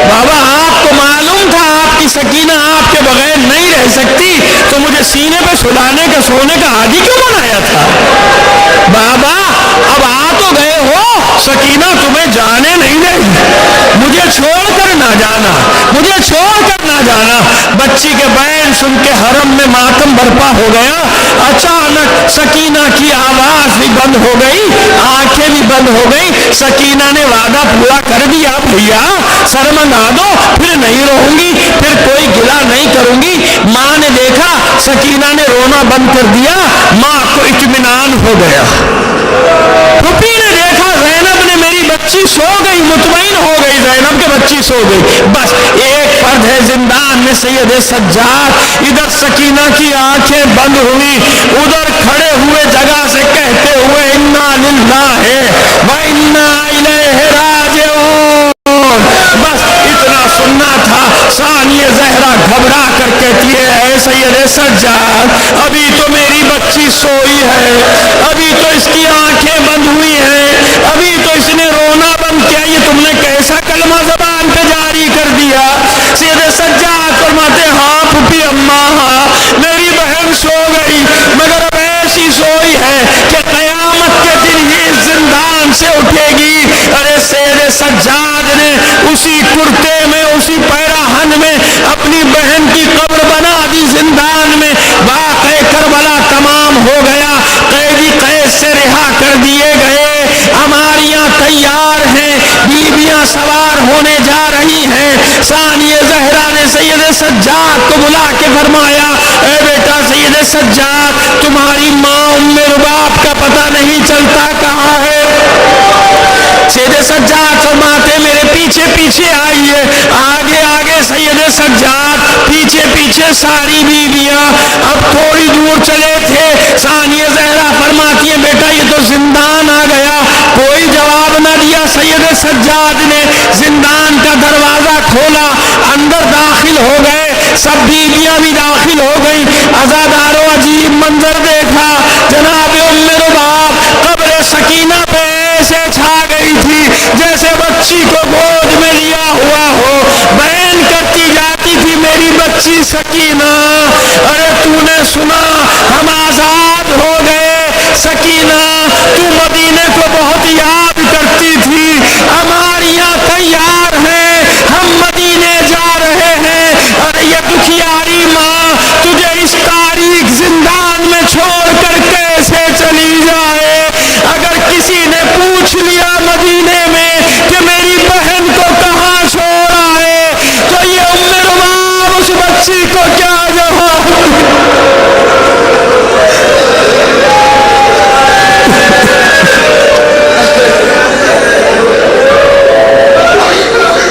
بابا آپ کو معلوم تھا آپ کی سکینہ آپ کے بغیر نہیں رہ سکتی، تو مجھے سینے پہ سلانے کا سونے کا عادی کیوں بنایا تھا؟ بابا اب آ تو گئے ہو، سکینہ تمہیں جانے نہیں دے گی، مجھے چھوڑ کر نہ جانا، مجھے چھوڑ کر نہ جانا۔ بچی کے بین سن کے حرم میں ماتم برپا ہو گیا، اچانک سکینہ کی آواز بھی بند ہو گئی، آنکھیں بھی بند ہو گئی۔ سکینہ نے وعدہ پورا کر دیا، بھیا سر منڈا دو، پھر نہیں رہوں گی، پھر کوئی گلہ نہیں کروں گی۔ ماں نے دیکھا سکینہ نے رونا بند کر دیا، ماں کو اطمینان ہو گیا۔ پھوپھی نے دیکھا زینب نے میری بچی سو گئی، مطمئن ہو گئی زینب کے بچی سو گئی۔ بس ایک فرد ہے زندان میں سید سجاد، ادھر سکینہ کی آنکھیں بند ہوئی، ادھر کھڑے ہوئے جگہ سے کہتے ہوئے انا للہ و انا الیہ راجعون۔ بس اتنا سننا تھا۔ ثانیہ زہرا گھبرا کر کہتی ہے اے سید سجاد، ابھی تو میری بچی سوئی ہے، ابھی تو اس کی آنکھیں بند ہوئی ہیں، ابھی تو اس نے رونا بند کیا، یہ تم نے کیسا کلمہ زبان پہ جاری کر دیا؟ سید سجاد فرماتے ہاں پھوپھی اماں، ہاں میری بہن سو گئی، مگر اب ایسی سوئی ہے کہ قیامت کے دن ہی زندان سے اٹھے گی۔ ارے سید سجاد نے اسی کرتے میں، اسی پیراہن میں اپنی بہن کی قبر بنا دی زندان میں۔ واقعہ کربلا تمام ہو گیا، قیدی قید سے رہا کر دیے گئے، ہماریاں تیار ہیں، بیویاں سوار ہونے جا رہی ہیں۔ ثانیہ زہرا نے سید سجاد کو بلا کے فرمایا اے بیٹا سید سجاد، تمہاری ماں ام رباب کا پتہ نہیں چلتا کہاں ہے؟ سید سجاد فرماتے میرے پیچھے پیچھے آئیے، آگے آگے سید سجاد، پیچھے پیچھے ساری بیویاں۔ اب تھوڑی دور چلے تھے، ثانیہ زہرا فرماتی ہے بیٹا یہ تو زندان آ گیا، کوئی جواب نہ دیا۔ سید سجاد نے زندان کا دروازہ کھولا، اندر داخل ہو گئے، سب بیویاں بھی داخل ہو گئی۔ عزاداروں عجیب منظر دیکھا، جناب ام رباب قبر سکینہ پہ ایسے چھا گئی تھی جیسے بچی کو گود میں لیا ہوا ہو، بیان کرتی جاتی تھی میری بچی سکینہ، ارے تو نے سنا ہم آزاد ہو گئے، سکینہ تو مدینے کو بہت یاد کرتی تھی، ہماریاں تیار ہیں، ہم مدینے جا رہے ہیں۔ ارے یہ دکھیاری ماں تجھے اس تاریک زندان میں چھوڑ کر کیسے چلی جائے؟ اگر کسی نے پوچھ لیا مدینے میں کہ میری بہن کو کہاں چھوڑا ہے تو یہ ام رباب اس بچی کو کیا جواب؟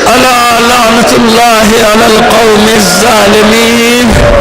الا لعنت اللہ علی القوم الظالمین۔